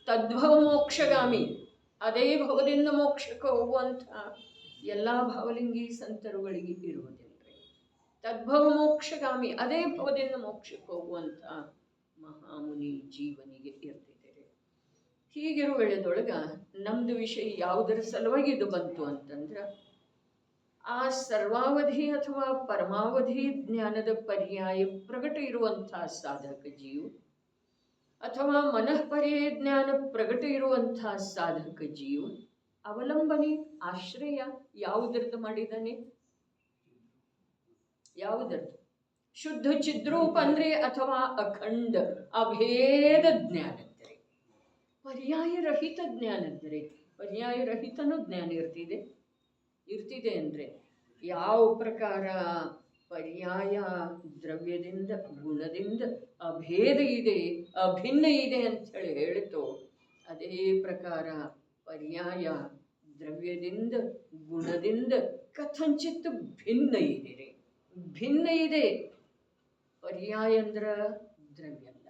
B: ತದ್ಭವ ಮೋಕ್ಷಗಾಮಿ, ಅದೇ ಭವದಿಂದ ಮೋಕ್ಷಕ್ಕೆ ಹೋಗುವಂಥ ಎಲ್ಲ ಭಾವಲಿಂಗಿ ಸಂತರುಗಳಿಗೆ ಇರುವುದಿಲ್ಲ. ತದ್ಭವ ಮೋಕ್ಷಗಾಮಿ, ಅದೇ ಭವದಿಂದ ಮೋಕ್ಷಕ್ಕೆ ಹೋಗುವಂಥ ಮಹಾಮುನಿ ಜೀವನಿಗೆ ಇರ್ತಿದ್ದಾರೆ. ಹೀಗಿರುವ ವೇಳೆದೊಳಗೆ ನಮ್ಮದು ವಿಷಯ ಯಾವುದರ ಸಲುವಾಗಿ ಇದು ಬಂತು ಅಂತಂದ್ರೆ ಆ ಸರ್ವಾವಧಿ ಅಥವಾ ಪರಮಾವಧಿ ಜ್ಞಾನದ ಪರ್ಯಾಯ ಪ್ರಗಟ ಇರುವಂತಹ ಸಾಧಕ ಜೀವ ಅಥವಾ ಮನಃಪರ್ಯಾಯ ಜ್ಞಾನ ಪ್ರಗಟ ಇರುವಂತಹ ಸಾಧಕ ಜೀವ ಅವಲಂಬನೆ ಆಶ್ರಯ ಯಾವುದರದ್ದು ಮಾಡಿದ್ದಾನೆ? ಯಾವುದರದ್ದು? ಶುದ್ಧ ಚಿದ್ರೂಪ ಅಂದ್ರೆ ಅಥವಾ ಅಖಂಡ ಅಭೇದ ಜ್ಞಾನದ್ದರೆ, ಪರ್ಯಾಯ ರಹಿತ ಜ್ಞಾನದ್ದರೆ. ಪರ್ಯಾಯ ರಹಿತನೂ ಜ್ಞಾನ ಇರ್ತಿದೆ ಅಂದರೆ ಯಾವ ಪ್ರಕಾರ ಪರ್ಯಾಯ ದ್ರವ್ಯದಿಂದ ಗುಣದಿಂದ ಅಭೇದ ಇದೆ, ಅಭಿನ್ನ ಇದೆ ಅಂತ ಹೇಳಿತು, ಅದೇ ಪ್ರಕಾರ ಪರ್ಯಾಯ ದ್ರವ್ಯದಿಂದ ಗುಣದಿಂದ ಕಥಂಚಿತ್ ಭಿನ್ನ ಇದೆ ರೀ. ಭಿನ್ನ ಇದೆ. ಪರ್ಯಾಯ ಅಂದ್ರ ದ್ರವ್ಯ ಅಲ್ಲ.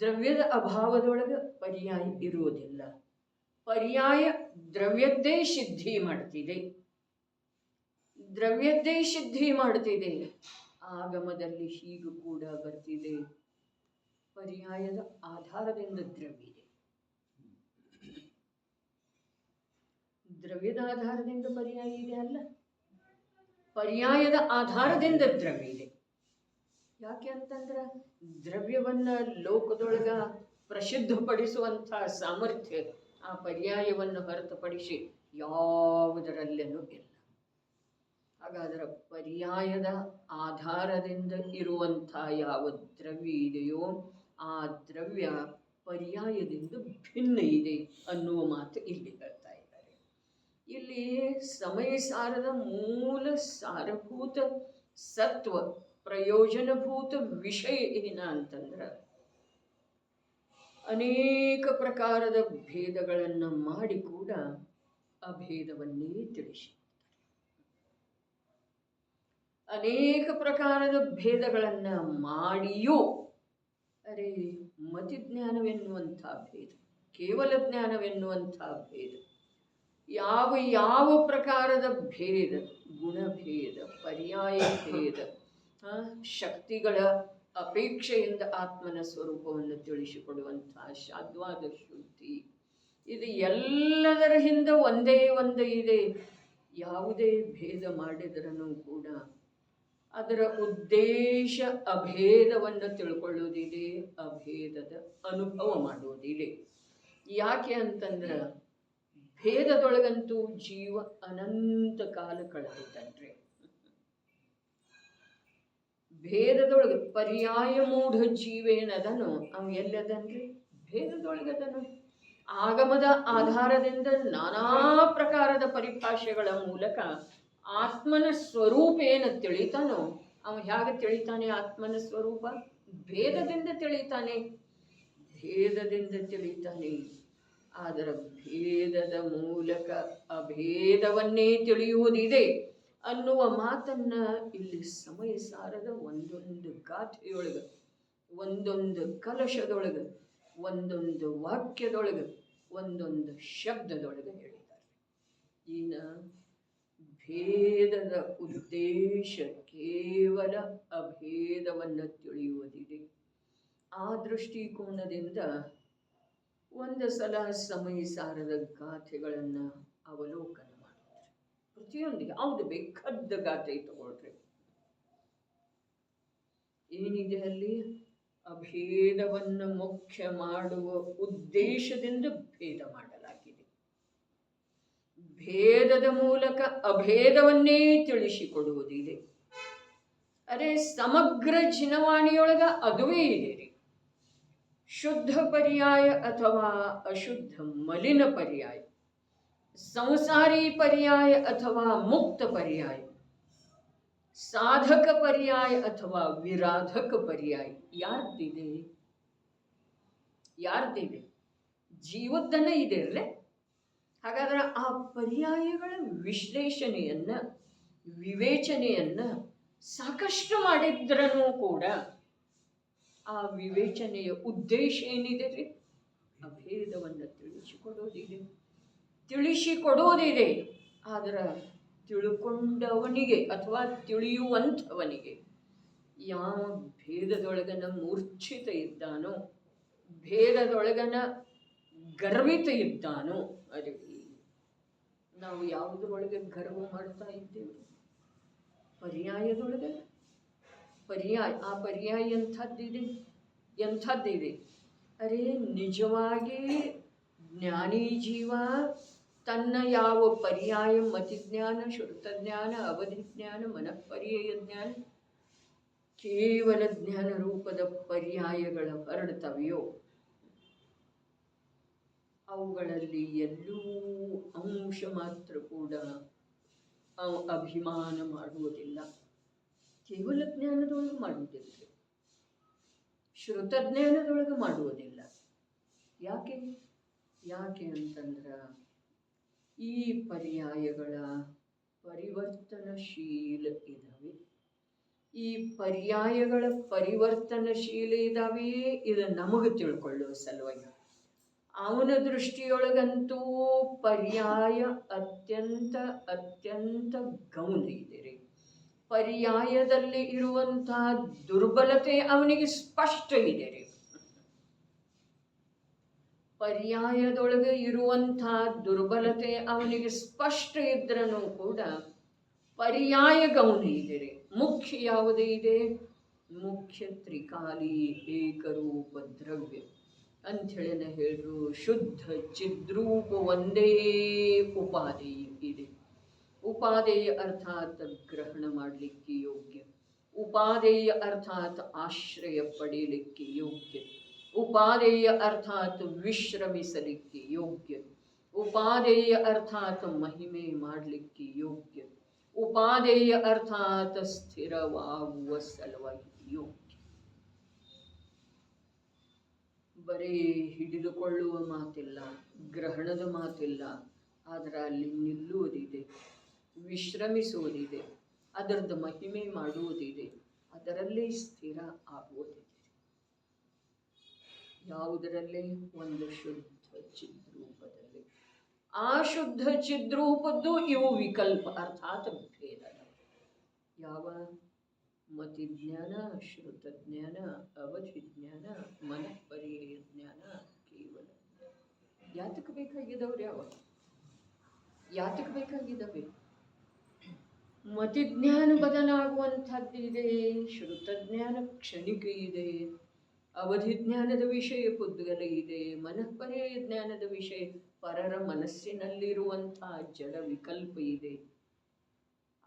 B: ದ್ರವ್ಯದ ಅಭಾವದೊಳಗೆ ಪರ್ಯಾಯ ಇರುವುದಿಲ್ಲ. ಪರ್ಯಾಯ ದ್ರವ್ಯದ್ದೇ ಸಿದ್ಧಿ ಮಾಡ್ತಿದೆ. ದ್ರವ್ಯದ್ದೇ ಸಿದ್ಧಿ ಮಾಡ್ತಿದೆ. ಆಗಮದಲ್ಲಿ ಹೀಗೂ ಕೂಡ ಬರ್ತಿದೆ, ಪರ್ಯಾಯದ ಆಧಾರದಿಂದ ದ್ರವ್ಯ ಇದೆ. ದ್ರವ್ಯದ ಆಧಾರದಿಂದ ಪರ್ಯಾಯ ಇದೆ ಅಲ್ಲ, ಪರ್ಯಾಯದ ಆಧಾರದಿಂದ ದ್ರವ್ಯ ಇದೆ. ಯಾಕೆ ಅಂತಂದ್ರೆ ದ್ರವ್ಯವನ್ನ ಲೋಕದೊಳಗ ಪ್ರಸಿದ್ಧಪಡಿಸುವಂತಹ ಸಾಮರ್ಥ್ಯ ಆ ಪರ್ಯಾಯವನ್ನು ಹೊರತುಪಡಿಸಿ ಯಾವುದರಲ್ಲೇನೂ ಇಲ್ಲ. ಹಾಗಾದರೆ ಪರ್ಯಾಯದ ಆಧಾರದಿಂದ ಇರುವಂತಹ ಯಾವ ದ್ರವ್ಯ ಇದೆಯೋ ಆ ದ್ರವ್ಯ ಪರ್ಯಾಯದಿಂದ ಭಿನ್ನ ಇದೆ ಅನ್ನುವ ಮಾತು ಇಲ್ಲಿ ಹೇಳ್ತಾ ಇದ್ದಾರೆ. ಇಲ್ಲಿ ಸಮಯ ಸಾರದ ಮೂಲ ಸಾರಭೂತ ಸತ್ವ ಪ್ರಯೋಜನಭೂತ ವಿಷಯ ಏನ ಅಂತಂದ್ರೆ ಅನೇಕ ಪ್ರಕಾರದ ಭೇದಗಳನ್ನು ಮಾಡಿ ಕೂಡ ಅಭೇದವನ್ನೇ ತಿಳಿಸಿ, ಅನೇಕ ಪ್ರಕಾರದ ಭೇದಗಳನ್ನು ಮಾಡಿಯೂ ಅರೆ ಮತಿಜ್ಞಾನವೆನ್ನುವಂಥ ಭೇದ, ಕೇವಲ ಜ್ಞಾನವೆನ್ನುವಂಥ ಭೇದ, ಯಾವ ಯಾವ ಪ್ರಕಾರದ ಭೇದ, ಗುಣಭೇದ, ಪರ್ಯಾಯ ಭೇದ, ಶಕ್ತಿಗಳ ಅಪೇಕ್ಷೆಯಿಂದ ಆತ್ಮನ ಸ್ವರೂಪವನ್ನು ತಿಳಿಸಿಕೊಡುವಂತಹ ಶಾದ್ವಾದ ಶುದ್ಧಿ, ಇದು ಎಲ್ಲದರ ಹಿಂದೆ ಒಂದೇ ಒಂದು ಇದೆ. ಯಾವುದೇ ಭೇದ ಮಾಡಿದ್ರೂ ಕೂಡ ಅದರ ಉದ್ದೇಶ ಅಭೇದವನ್ನು ತಿಳ್ಕೊಳ್ಳೋದಿದೆ, ಅಭೇದದ ಅನುಭವ ಮಾಡೋದಿದೆ. ಯಾಕೆ ಅಂತಂದ್ರೆ ಭೇದದೊಳಗಂತೂ ಜೀವ ಅನಂತ ಕಾಲ ಕಳೆದಿದ್ದಾನ್ರಿ. ಭೇದದೊಳಗೆ ಪರ್ಯಾಯ ಮೂಢ ಜೀವೇನದನು ಅವ ಎಲ್ಲದನ್ರಿ? ಭೇದದೊಳಗದನು. ಆಗಮದ ಆಧಾರದಿಂದ ನಾನಾ ಪ್ರಕಾರದ ಪರಿಭಾಷೆಗಳ ಮೂಲಕ ಆತ್ಮನ ಸ್ವರೂಪ ಏನು ತಿಳಿತಾನೋ ಅವ ಹೇಗೆ ತಿಳಿತಾನೆ? ಆತ್ಮನ ಸ್ವರೂಪ ಭೇದದಿಂದ ತಿಳಿತಾನೆ, ಭೇದದಿಂದ ತಿಳಿತಾನೆ. ಆದರೆ ಭೇದದ ಮೂಲಕ ಅಭೇದವನ್ನೇ ತಿಳಿಯುವುದಿದೆ ಅನ್ನುವ ಮಾತನ್ನ ಇಲ್ಲಿ ಸಮಯ ಸಾರದ ಒಂದೊಂದು ಗಾಥೆಯೊಳಗೆ, ಒಂದೊಂದು ಕಲಶದೊಳಗೆ, ಒಂದೊಂದು ವಾಕ್ಯದೊಳಗೆ, ಒಂದೊಂದು ಶಬ್ದದೊಳಗೆ ಹೇಳಿದ್ದಾರೆ. ಇನ್ನ ಭೇದದ ಉದ್ದೇಶ ಕೇವಲ ಅಭೇದವನ್ನು ತಿಳಿಯುವುದಿದೆ. ಆ ದೃಷ್ಟಿಕೋನದಿಂದ ಒಂದು ಸಲ ಸಮಯ ಸಾರದ ಗಾಥೆಗಳನ್ನು ಅವಲೋಕನ ಮಾಡ್ತಾರೆ. ಪ್ರತಿಯೊಂದಿಗೆ ಯಾವುದು ಬೇಕಾದ ಗಾಥೆ ತಗೊಳ್ರಿ, ಏನಿದೆ ಅಲ್ಲಿ ಅಭೇದವನ್ನು ಮುಖ್ಯ ಮಾಡುವ ಉದ್ದೇಶದಿಂದ ಭೇದ ಮಾಡಲಾಗಿದೆ. ಭೇದದ ಮೂಲಕ ಅಭೇದವನ್ನೇ ತಿಳಿಸಿಕೊಡುವುದಿದೆ. ಅರೆ ಸಮಗ್ರ ಜಿನವಾಣಿಯೊಳಗ ಅದುವೇ ಇದೆ ರೀ. ಶುದ್ಧ ಪರ್ಯಾಯ ಅಥವಾ ಅಶುದ್ಧ ಮಲಿನ ಪರ್ಯಾಯ, ಸಂಸಾರಿ ಪರ್ಯಾಯ ಅಥವಾ ಮುಕ್ತ ಪರ್ಯಾಯ, ಸಾಧಕ ಪರ್ಯಾಯ ಅಥವಾ ವಿರಾಧಕ ಪರ್ಯಾಯ ಯಾರ್ದಿದೆ? ಯಾರ್ದಿದೆ? ಜೀವದ್ದನ್ನ ಇದೆ ಅಲ್ಲೇ. ಹಾಗಾದ್ರೆ ಆ ಪರ್ಯಾಯಗಳ ವಿಶ್ಲೇಷಣೆಯನ್ನ, ವಿವೇಚನೆಯನ್ನ ಸಾಕಷ್ಟು ಮಾಡಿದ್ರೂ ಕೂಡ ಆ ವಿವೇಚನೆಯ ಉದ್ದೇಶ ಏನಿದೆ ರೀ? ಅಭೇದವನ್ನು ತಿಳಿಸಿಕೊಡೋದಿದೆ. ಆದ್ರೆ ತಿಳ್ಕೊಂಡವನಿಗೆ ಅಥವಾ ತಿಳಿಯುವಂಥವನಿಗೆ ಯಾವ ಭೇದದೊಳಗನ ಮೂರ್ಛಿತ ಇದ್ದಾನೋ, ಭೇದದೊಳಗನ ಗರ್ವಿತ ಇದ್ದಾನೋ, ಅರಿವಿ ನಾವು ಯಾವುದರೊಳಗೆ ಗರ್ವ ಮಾಡ್ತಾ ಇದ್ದೇವೆ? ಪರ್ಯಾಯದೊಳಗೆ. ಪರ್ಯಾಯ, ಆ ಪರ್ಯಾಯ ಎಂಥದ್ದಿದೆ? ಅರೆ ನಿಜವಾಗಿ ಜ್ಞಾನಿ ಜೀವ ತನ್ನ ಯಾವ ಪರ್ಯಾಯ ಮತಿಜ್ಞಾನ, ಶ್ರುತಜ್ಞಾನ, ಅವಧಿಜ್ಞಾನ, ಮನಃಪರ್ಯಾಯ ಜ್ಞಾನ, ಕೇವಲ ಜ್ಞಾನ ರೂಪದ ಪರ್ಯಾಯಗಳ ಹರಡ್ತವೆಯೋ ಅವುಗಳಲ್ಲಿ ಎಲ್ಲೂ ಅಂಶ ಮಾತ್ರ ಕೂಡ ಅಭಿಮಾನ ಮಾಡುವುದಿಲ್ಲ. ಕೇವಲ ಜ್ಞಾನದೊಳಗೆ ಮಾಡುವುದಿಲ್ಲ, ಶ್ರುತಜ್ಞಾನದೊಳಗೆ ಮಾಡುವುದಿಲ್ಲ. ಯಾಕೆ ಅಂತಂದ್ರೆ ಈ ಪರ್ಯಾಯಗಳ ಪರಿವರ್ತನಶೀಲ ಇದ್ದಾವೆ. ಈ ಪರ್ಯಾಯಗಳ ಪರಿವರ್ತನಶೀಲ ಇದ್ದಾವೆ. ಇದು ನಮಗೆ ತಿಳ್ಕೊಳ್ಳುವ ಸಲುವಾಗಿ. ಅವನ ದೃಷ್ಟಿಯೊಳಗಂತೂ ಪರ್ಯಾಯ ಅತ್ಯಂತ ಗೌಣ ಇದೆ ರೀ. ಪರ್ಯಾಯದಲ್ಲಿ ಇರುವಂತಹ ದುರ್ಬಲತೆ ಅವನಿಗೆ ಸ್ಪಷ್ಟ ಇದೆ ರೀ. ಪರ್ಯಾಯದೊಳಗೆ ಇರುವಂತಹ ದುರ್ಬಲತೆ ಅವನಿಗೆ ಸ್ಪಷ್ಟ ಇದ್ರೂ ಕೂಡ ಪರ್ಯಾಯ ಗೌಣ ಇದೆ ರೀ. ಮುಖ್ಯ ಯಾವುದೇ ಇದೆ? ಮುಖ್ಯ ತ್ರಿಕಾಲಿ ಏಕರೂಪ ದ್ರವ್ಯ ಅಂಥೇಳಿನ ಹೇಳ್ರು. ಶುದ್ಧ ಚಿದ್ರೂಪ ಒಂದೇ ಉಪಾಧಿ ಇದೆ. ಉಪಾದೇಯ ಅರ್ಥಾತ್ ಗ್ರಹಣ ಮಾಡಲಿಕ್ಕೆ ಯೋಗ್ಯ, ಉಪಾದೇಯ ಅರ್ಥಾತ್ ಆಶ್ರಯ ಪಡೆಯಲಿಕ್ಕೆ ಯೋಗ್ಯ, ಉಪಾದೇಯ ಅರ್ಥಾತ್ ವಿಶ್ರಮಿಸಲಿಕ್ಕೆ ಯೋಗ್ಯ, ಉಪಾದೇಯ ಅರ್ಥಾತ್ ಮಹಿಮೆ ಮಾಡಲಿಕ್ಕೆ ಯೋಗ್ಯ, ಉಪಾದೇಯ ಅರ್ಥಾತ್ ಸ್ಥಿರವಾಗುವ ಸಲುವಾಗಿ ಯೋಗ್ಯ. ಬರೀ ಹಿಡಿದುಕೊಳ್ಳುವ ಮಾತಿಲ್ಲ, ಗ್ರಹಣದ ಮಾತಿಲ್ಲ, ಆದರೆ ಅಲ್ಲಿ ನಿಲ್ಲುವುದಿದೆ, ವಿಶ್ರಮಿಸುವುದಿದೆ, ಅದರದ್ದು ಮಹಿಮೆ ಮಾಡುವುದಿದೆ, ಅದರಲ್ಲೇ ಸ್ಥಿರ ಆಗುವುದಿದೆ. ಯಾವುದರಲ್ಲಿ? ಒಂದು ಶುದ್ಧ ಚಿದ್ರೂಪದಲ್ಲಿ. ಆ ಶುದ್ಧ ಚಿದ್ರೂಪದ್ದು ಇವು ವಿಕಲ್ಪ ಅರ್ಥಾತ್ ಭೇದ. ಯಾವ? ಮತಿಜ್ಞಾನ, ಶ್ರುತಜ್ಞಾನ, ಅವಧಿಜ್ಞಾನ, ಮನಃಪರ್ಯಾಯ ಜ್ಞಾನ, ಕೇವಲ. ಯಾತಕ್ಕೆ ಬೇಕಾಗಿದ್ದವ್ರು? ಯಾತಕ್ಕೆ ಬೇಕಾಗಿದ್ದಾವೆ? ಮತಿಜ್ಞಾನ ಬದಲಾಗುವಂಥದ್ದಿದೆ, ಶ್ರುತಜ್ಞಾನ ಕ್ಷಣಿಕ ಇದೆ, ಅವಧಿಜ್ಞಾನದ ವಿಷಯ ಪುದ್ಗಲ ಇದೆ, ಮನಃಪರ್ಯಾಯ ಜ್ಞಾನದ ವಿಷಯ ಪರರ ಮನಸ್ಸಿನಲ್ಲಿರುವಂತಹ ಜಡ ವಿಕಲ್ಪ ಇದೆ.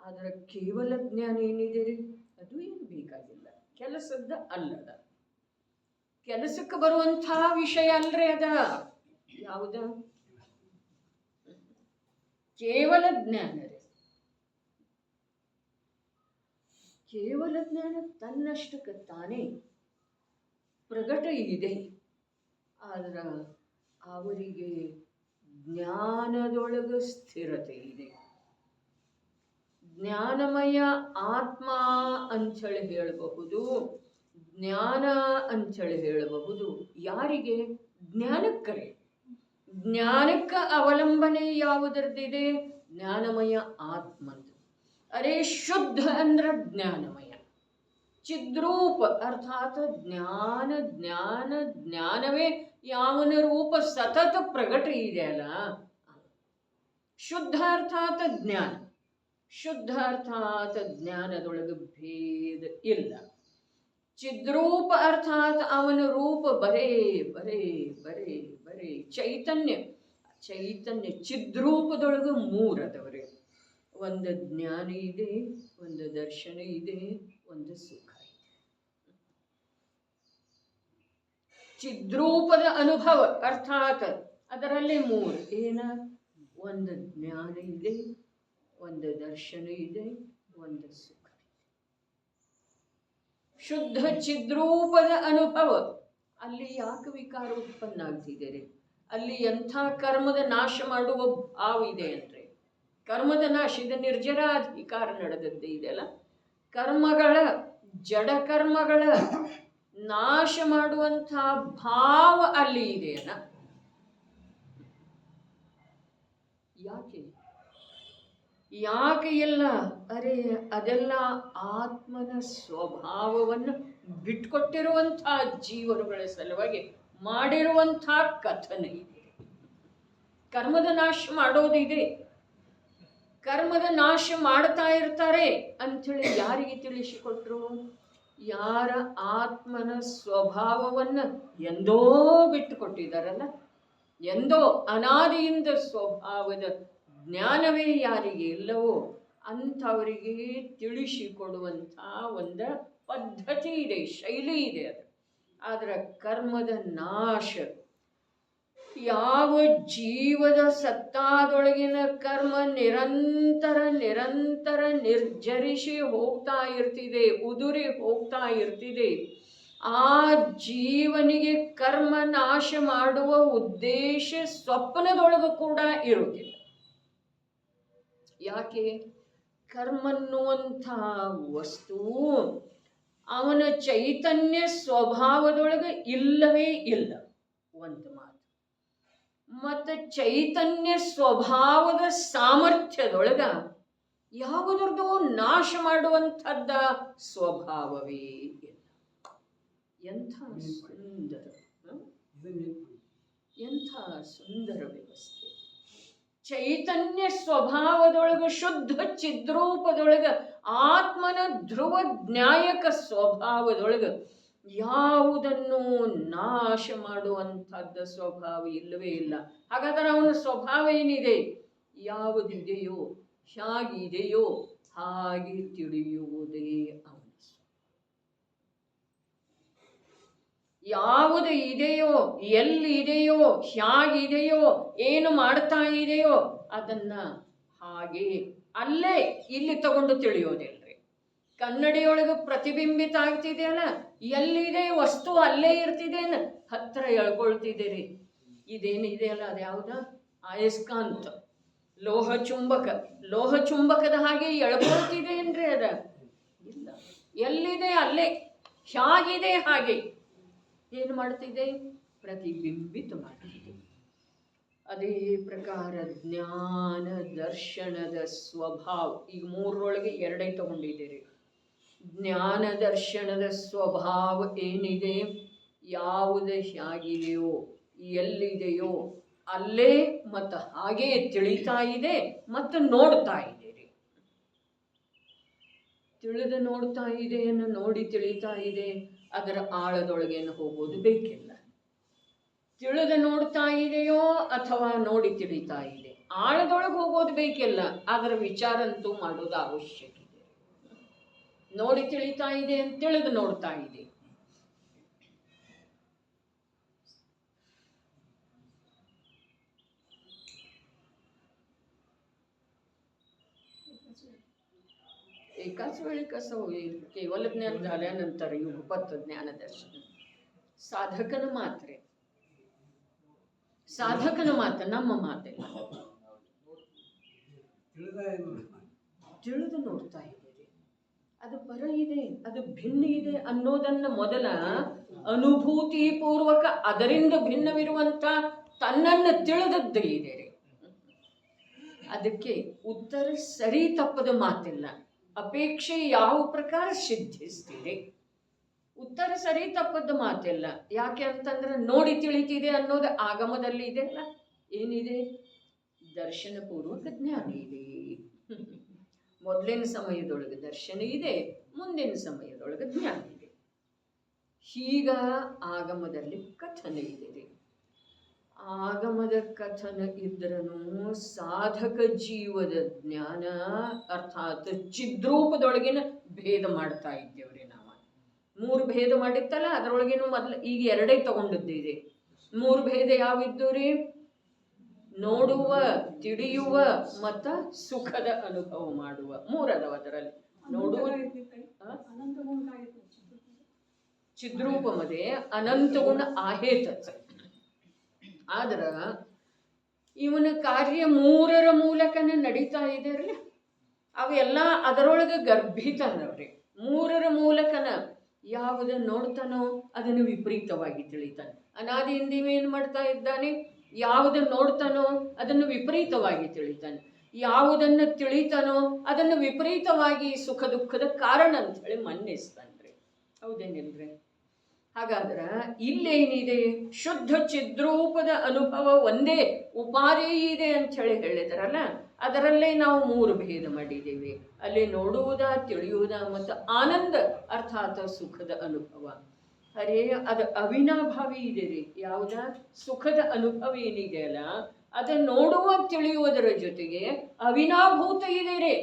B: ಆದರೆ ಕೇವಲ ಜ್ಞಾನ ಏನಿದೆ ರೀ, ಅದು ಏನು ಬೇಕಾಗಿಲ್ಲ, ಕೆಲಸದ ಅಲ್ಲದ, ಕೆಲಸಕ್ಕೆ ಬರುವಂತಹ ವಿಷಯ ಅಲ್ರಿ ಅದ. ಯಾವುದು? ಕೇವಲ ಜ್ಞಾನ ರೀ. ಕೇವಲ ಜ್ಞಾನ ತನ್ನಷ್ಟಕ್ಕೆ ತಾನೇ ಪ್ರಗಟ ಇದೆ. ಆದ್ರೆ ಅವರಿಗೆ ಜ್ಞಾನದೊಳಗೆ ಸ್ಥಿರತೆ ಇದೆ. ಜ್ಞಾನಮಯ ಆತ್ಮ ಅಂಥೇಳಿ ಹೇಳಬಹುದು, ಜ್ಞಾನ ಅಂಥೇಳಿ ಹೇಳಬಹುದು. ಯಾರಿಗೆ? ಜ್ಞಾನಕ್ಕರೆ. ಜ್ಞಾನಕ್ಕೆ ಅವಲಂಬನೆ ಯಾವುದರದಿದೆ? ಜ್ಞಾನಮಯ ಆತ್ಮಂದು. ಅರೆ ಶುದ್ಧ ಅಂದ್ರೆ ಜ್ಞಾನಮಯ, ಚಿದ್ರೂಪ ಅರ್ಥಾತ್ ಜ್ಞಾನವೇ ಯಾವನ ರೂಪ ಸತತ ಪ್ರಗಟ ಇದೆಯಲ್ಲ, ಶುದ್ಧ ಅರ್ಥಾತ್ ಜ್ಞಾನ. ಶುದ್ಧ ಅರ್ಥಾತ್ ಜ್ಞಾನದೊಳಗೆ ಭೇದ ಇಲ್ಲ. ಚಿದ್ರೂಪ ಅರ್ಥಾತ್ ಅವನ ರೂಪ ಬರೇ ಬರೇ ಬರೇ ಬರೇ ಚೈತನ್ಯ. ಚಿದ್ರೂಪದೊಳಗೆ ಮೂರದವರೇ. ಒಂದು ಜ್ಞಾನ ಇದೆ, ಒಂದು ದರ್ಶನ ಇದೆ, ಒಂದು ಸುಖ ಇದೆ. ಚಿದ್ರೂಪದ ಅನುಭವ ಅರ್ಥಾತ್ ಅದರಲ್ಲಿ ಮೂರು. ಏನ? ಒಂದು ಜ್ಞಾನ ಇದೆ, ಒಂದು ದರ್ಶನ ಇದೆ, ಒಂದು ಸುಖ. ಶುದ್ಧ ಚಿದ್ರೂಪದ ಅನುಭವ. ಅಲ್ಲಿ ಯಾಕೆ ವಿಕಾರ ಉತ್ಪನ್ನ ಆಗ್ತಿದೆ? ಅಲ್ಲಿ ಎಂಥ ಕರ್ಮದ ನಾಶ ಮಾಡುವ ಭಾವ ಇದೆ ಅಂದ್ರೆ, ಕರ್ಮದ ನಾಶ ಇದು ನಿರ್ಜರಾಧಿಕಾರ ನಡೆದದ್ದೇ ಇದೆಯಲ್ಲ. ಕರ್ಮಗಳ ಜಡ ಕರ್ಮಗಳ ನಾಶ ಮಾಡುವಂಥ ಭಾವ ಅಲ್ಲಿ ಇದೆಯಲ್ಲ. ಯಾಕೆ ಇಲ್ಲ? ಅರೆ ಅದೆಲ್ಲ ಆತ್ಮನ ಸ್ವಭಾವವನ್ನು ಬಿಟ್ಕೊಟ್ಟಿರುವಂತಹ ಜೀವರುಗಳ ಸಲುವಾಗಿ ಮಾಡಿರುವಂತಹ ಕಥನ ಇದೆ. ಕರ್ಮದ ನಾಶ ಮಾಡೋದಿದೆ, ಕರ್ಮದ ನಾಶ ಮಾಡ್ತಾ ಇರ್ತಾರೆ ಅಂಥೇಳಿ ಯಾರಿಗೆ ತಿಳಿಸಿಕೊಟ್ರು? ಯಾರ ಆತ್ಮನ ಸ್ವಭಾವವನ್ನು ಎಂದೋ ಬಿಟ್ಟುಕೊಟ್ಟಿದ್ದಾರಲ್ಲ, ಎಂದೋ ಅನಾದಿಯಿಂದ ಸ್ವಭಾವದ ಜ್ಞಾನವೇ ಯಾರಿಗೆ ಇಲ್ಲವೋ ಅಂಥವರಿಗೆ ತಿಳಿಸಿಕೊಡುವಂಥ ಒಂದು ಪದ್ಧತಿ ಇದೆ, ಶೈಲಿ ಇದೆ. ಅದು ಆದರೆ ಕರ್ಮದ ನಾಶ, ಯಾವ ಜೀವದ ಸತ್ತಾದೊಳಗಿನ ಕರ್ಮ ನಿರಂತರ ನಿರ್ಜರಿಸಿ ಹೋಗ್ತಾ ಇರ್ತಿದೆ, ಉದುರಿ ಹೋಗ್ತಾ ಇರ್ತಿದೆ, ಆ ಜೀವನಿಗೆ ಕರ್ಮ ನಾಶ ಮಾಡುವ ಉದ್ದೇಶ ಸ್ವಪ್ನದೊಳಗೂ ಕೂಡ ಇರುವುದಿಲ್ಲ. ಯಾಕೆ? ಕರ್ಮನ್ನುವಂಥ ವಸ್ತು ಅವನ ಚೈತನ್ಯ ಸ್ವಭಾವದೊಳಗೆ ಇಲ್ಲವೇ ಇಲ್ಲ, ಒಂದು ಮಾತು. ಮತ್ತು ಚೈತನ್ಯ ಸ್ವಭಾವದ ಸಾಮರ್ಥ್ಯದೊಳಗ ಯಾವುದರದೋ ನಾಶ ಮಾಡುವಂಥದ್ದ ಸ್ವಭಾವವೇ ಇಲ್ಲ. ಎಂಥ ಸುಂದರ, ಎಂಥ ಸುಂದರ ವ್ಯವಸ್ಥೆ. ಚೈತನ್ಯ ಸ್ವಭಾವದೊಳಗೆ ಶುದ್ಧ ಚಿದ್ರೂಪದೊಳಗೆ ಆತ್ಮನ ಧ್ರುವ ಜ್ಞಾಯಕ ಸ್ವಭಾವದೊಳಗೆ ಯಾವುದನ್ನು ನಾಶ ಮಾಡುವಂಥದ್ದು ಸ್ವಭಾವ ಇಲ್ಲವೇ ಇಲ್ಲ. ಹಾಗಾದರೆ ಅವನ ಸ್ವಭಾವ ಏನಿದೆ? ಯಾವುದಿದೆಯೋ, ಹೇಗಿದೆಯೋ ಹಾಗೆ ತಿಳಿಯುವುದೇ ಅವನ. ಯಾವುದು ಇದೆಯೋ, ಎಲ್ಲಿದೆಯೋ, ಹೇಗಿದೆಯೋ, ಏನು ಮಾಡ್ತಾ ಇದೆಯೋ ಅದನ್ನ ಹಾಗೆ ಅಲ್ಲೇ ಇಲ್ಲಿ ತಗೊಂಡು ತಿಳಿಯೋದಿಲ್ರಿ. ಕನ್ನಡಿಯೊಳಗೆ ಪ್ರತಿಬಿಂಬಿತ ಆಗ್ತಿದೆಯಲ್ಲ, ಎಲ್ಲಿದೆ ವಸ್ತು ಅಲ್ಲೇ ಇರ್ತಿದೇನ, ಹತ್ರ ಎಳ್ಕೊಳ್ತಿದ್ದೀರಿ. ಇದೇನಿದೆಯಲ್ಲ ಅದು ಯಾವ್ದ? ಅಯಸ್ಕಾಂತ, ಲೋಹ ಚುಂಬಕ. ಲೋಹ ಚುಂಬಕದ ಹಾಗೆ ಎಳ್ಕೊಳ್ತಿದೇನ್ರಿ ಅದ? ಇಲ್ಲ. ಎಲ್ಲಿದೆ ಅಲ್ಲೇ, ಹೇಗಿದೆ ಹಾಗೆ ಏನು ಮಾಡ್ತಿದೆ? ಪ್ರತಿಬಿಂಬಿತ ಮಾಡ್ತಿದೆ. ಅದೇ ಪ್ರಕಾರ ಜ್ಞಾನ ದರ್ಶನದ ಸ್ವಭಾವ. ಈಗ ಮೂರರೊಳಗೆ ಎರಡೇ ತಗೊಂಡಿದ್ದೀರಿ. ಜ್ಞಾನ ದರ್ಶನದ ಸ್ವಭಾವ ಏನಿದೆ? ಯಾವುದು ಹೇಗಿದೆಯೋ, ಎಲ್ಲಿದೆಯೋ ಅಲ್ಲೇ ಮತ್ತು ಹಾಗೇ ತಿಳಿತಾ ಇದೆ ಮತ್ತು ನೋಡ್ತಾ ಇದ್ದೀರಿ. ತಿಳಿದು ನೋಡ್ತಾ ಇದೆ, ನೋಡಿ ತಿಳಿತಾ ಇದೆ. ಅದರ ಆಳದೊಳಗೇನು ಹೋಗೋದು ಬೇಕಿಲ್ಲ. ತಿಳಿದು ನೋಡ್ತಾ ಇದೆಯೋ ಅಥವಾ ನೋಡಿ ತಿಳಿತಾ ಇದೆ, ಆಳದೊಳಗೆ ಹೋಗೋದು ಬೇಕಿಲ್ಲ. ಅದರ ವಿಚಾರ ಅಂತೂ ಮಾಡೋದು ಅವಶ್ಯಕ ಇದೆ. ನೋಡಿ ತಿಳಿತಾ ಇದೆ ಅಂತ ತಿಳಿದು ನೋಡ್ತಾ ಇದೆ. एकाच वेळी कसं होईल? केवल ज्ञान झाल्यानंतर युगपत ज्ञान दर्शन ಸಾಧಕನ ಮಾತ್ರೆ, ಸಾಧಕನ ಮಾತು, ನಮ್ಮ ಮಾತಿಲ್ಲ. ತಿಳಿದು ನೋಡ್ತಾ ಇದ್ದೀರಿ. ಅದು ಪರ ಇದೆ, ಅದು ಭಿನ್ನ ಇದೆ ಅನ್ನೋದನ್ನ ಮೊದಲ ಅನುಭೂತಿ ಪೂರ್ವಕ ಅದರಿಂದ ಭಿನ್ನವಿರುವಂತ ತನ್ನನ್ನು ತಿಳಿದದ್ದು ಇದೆ. ಅದಕ್ಕೆ ಉತ್ತರ ಸರಿ ತಪ್ಪದ ಮಾತಿಲ್ಲ. ಅಪೇಕ್ಷೆ ಯಾವ ಪ್ರಕಾರ ಸಿದ್ಧಿಸ್ತಿದೆ, ಉತ್ತರ ಸರಿ ತಪ್ಪದ ಮಾತಿಲ್ಲ. ಯಾಕೆ ಅಂತಂದ್ರೆ ನೋಡಿ ತಿಳಿತಿದೆ ಅನ್ನೋದು ಆಗಮದಲ್ಲಿ ಇದೆ ಅಲ್ಲ. ಏನಿದೆ? ದರ್ಶನ ಪೂರ್ವಕ ಜ್ಞಾನ ಇದೆ. ಮೊದಲಿನ ಸಮಯದೊಳಗೆ ದರ್ಶನ ಇದೆ, ಮುಂದಿನ ಸಮಯದೊಳಗೆ ಜ್ಞಾನ ಇದೆ. ಹೀಗ ಆಗಮದಲ್ಲಿ ಕಥನ ಇದೆ. ಆಗಮದ ಕಥನ ಇದ್ರೂ ಸಾಧಕ ಜೀವದ ಜ್ಞಾನ ಅರ್ಥಾತ್ ಚಿದ್ರೂಪದೊಳಗಿನ ಭೇದ ಮಾಡ್ತಾ ಇದ್ದೇವ್ರಿ ನಾವು. ಮೂರು ಭೇದ ಮಾಡಿತ್ತಲ್ಲ, ಅದರೊಳಗೇನು ಮೊದಲು ಈಗ ಎರಡೇ ತಗೊಂಡಿದ್ದಿದೆ. ಮೂರು ಭೇದ ಯಾವಿದ್ದು ರೀ? ನೋಡುವ, ತಿಳಿಯುವ ಮತ್ತು ಸುಖದ ಅನುಭವ ಮಾಡುವ. ಮೂರದವ ಅದರಲ್ಲಿ. ನೋಡುವ ಚಿದ್ರೂಪಮದೆ ಅನಂತಗುಣ ಆಹೇತ. ಆದ್ರ ಇವನ ಕಾರ್ಯ ಮೂರರ ಮೂಲಕನೇ ನಡೀತಾ ಇದೆಯಲ್ಲ, ಅವೆಲ್ಲ ಅದರೊಳಗೆ ಗರ್ಭಿತನವ್ರಿ. ಮೂರರ ಮೂಲಕನ ಯಾವುದನ್ನು ನೋಡ್ತಾನೋ ಅದನ್ನು ವಿಪರೀತವಾಗಿ ತಿಳಿತಾನೆ. ಅನಾದಿಯಿಂದ ಏನು ಮಾಡ್ತಾ ಇದ್ದಾನೆ? ಯಾವುದನ್ನು ನೋಡ್ತಾನೋ ಅದನ್ನು ವಿಪರೀತವಾಗಿ ತಿಳಿತಾನೆ. ಯಾವುದನ್ನು ತಿಳಿತಾನೋ ಅದನ್ನು ವಿಪರೀತವಾಗಿ ಸುಖ ದುಃಖದ ಕಾರಣ ಅಂತ ಹೇಳಿ ಮನ್ನಿಸ್ತಾನ್ರಿ. ಹೌದೇನಿಲ್ರಿ? ಹಾಗಾದ್ರೆ ಇಲ್ಲೇನಿದೆ? ಶುದ್ಧ ಚಿದ್ರೂಪದ ಅನುಭವ ಒಂದೇ ಉಪಾಧಿ ಇದೆ ಅಂತ ಹೇಳಿ ಹೇಳಿದಾರಲ್ಲ, ಅದರಲ್ಲೇ ನಾವು 3 ಭೇದ ಮಾಡಿದ್ದೇವೆ. ಅಲ್ಲಿ ನೋಡುವುದ, ತಿಳಿಯುವುದ ಮತ್ತು ಆನಂದ ಅರ್ಥಾತ್ ಸುಖದ ಅನುಭವ. ಅರೇ ಅದು ಅವಿನಾಭಾವಿ ಇದೆ ರೀ. ಯಾವುದ ಸುಖದ ಅನುಭವ ಏನಿದೆಯಲ್ಲ ಅದು ನೋಡುವ ತಿಳಿಯುವುದರ ಜೊತೆಗೆ ಅವಿನಾಭೂತ ಇದೆ ರೀ.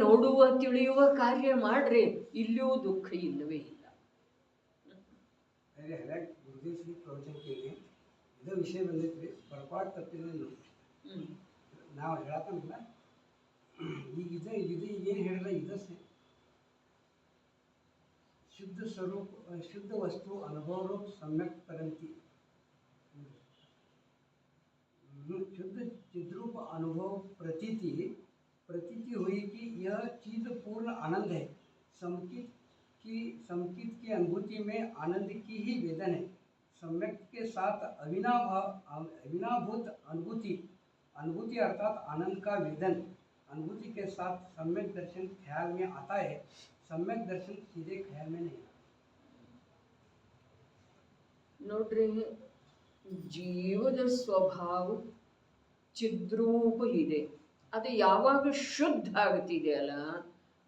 B: ನೋಡುವ ತಿಳಿಯುವ ಕಾರ್ಯ ಮಾಡ್ರಿ, ಇಲ್ಲಿಯೂ ದುಃಖ ಇಲ್ಲವೇ ಇಲ್ಲ.
G: ಗುರುದೇಶ್ವರಿ ಪ್ರವಚನಕ್ಕೆ ಇದು ವಿಷಯ ಬಂದೈತ್ರಿ. ಬರ್ಪಾಟ್ ತಪ್ಪಿದ್ರೆ ನಾವು ಹೇಳತ್ತಂಗಿಲ್ಲ. ಈಗ ಇದು ಏನು ಹೇಳಿದ್ರೆ ಇದು शुद्ध स्वरूप शुद्ध वस्तु अनुभव रूप सम्यक तरंती शुद्ध चिद्रूप अनुभव प्रतीति हुई कि यह चीज पूर्ण आनंद है। समकित की अनुभूति में आनंद की ही वेदन है। सम्यक के साथ अविनाभूत अनुभूति अर्थात आनंद का वेदन। अनुभूति के साथ सम्यक दर्शन ख्याल में आता है। सम्यक दर्शन सीधे ख्याल में नहीं।
B: ನೋಡ್ರಿ, ಜೀವದ ಸ್ವಭಾವ ಚಿದ್ರೂಪ ಇದೆ. ಅದು ಯಾವಾಗ ಶುದ್ಧ ಆಗ್ತಿದೆಯಲ್ಲ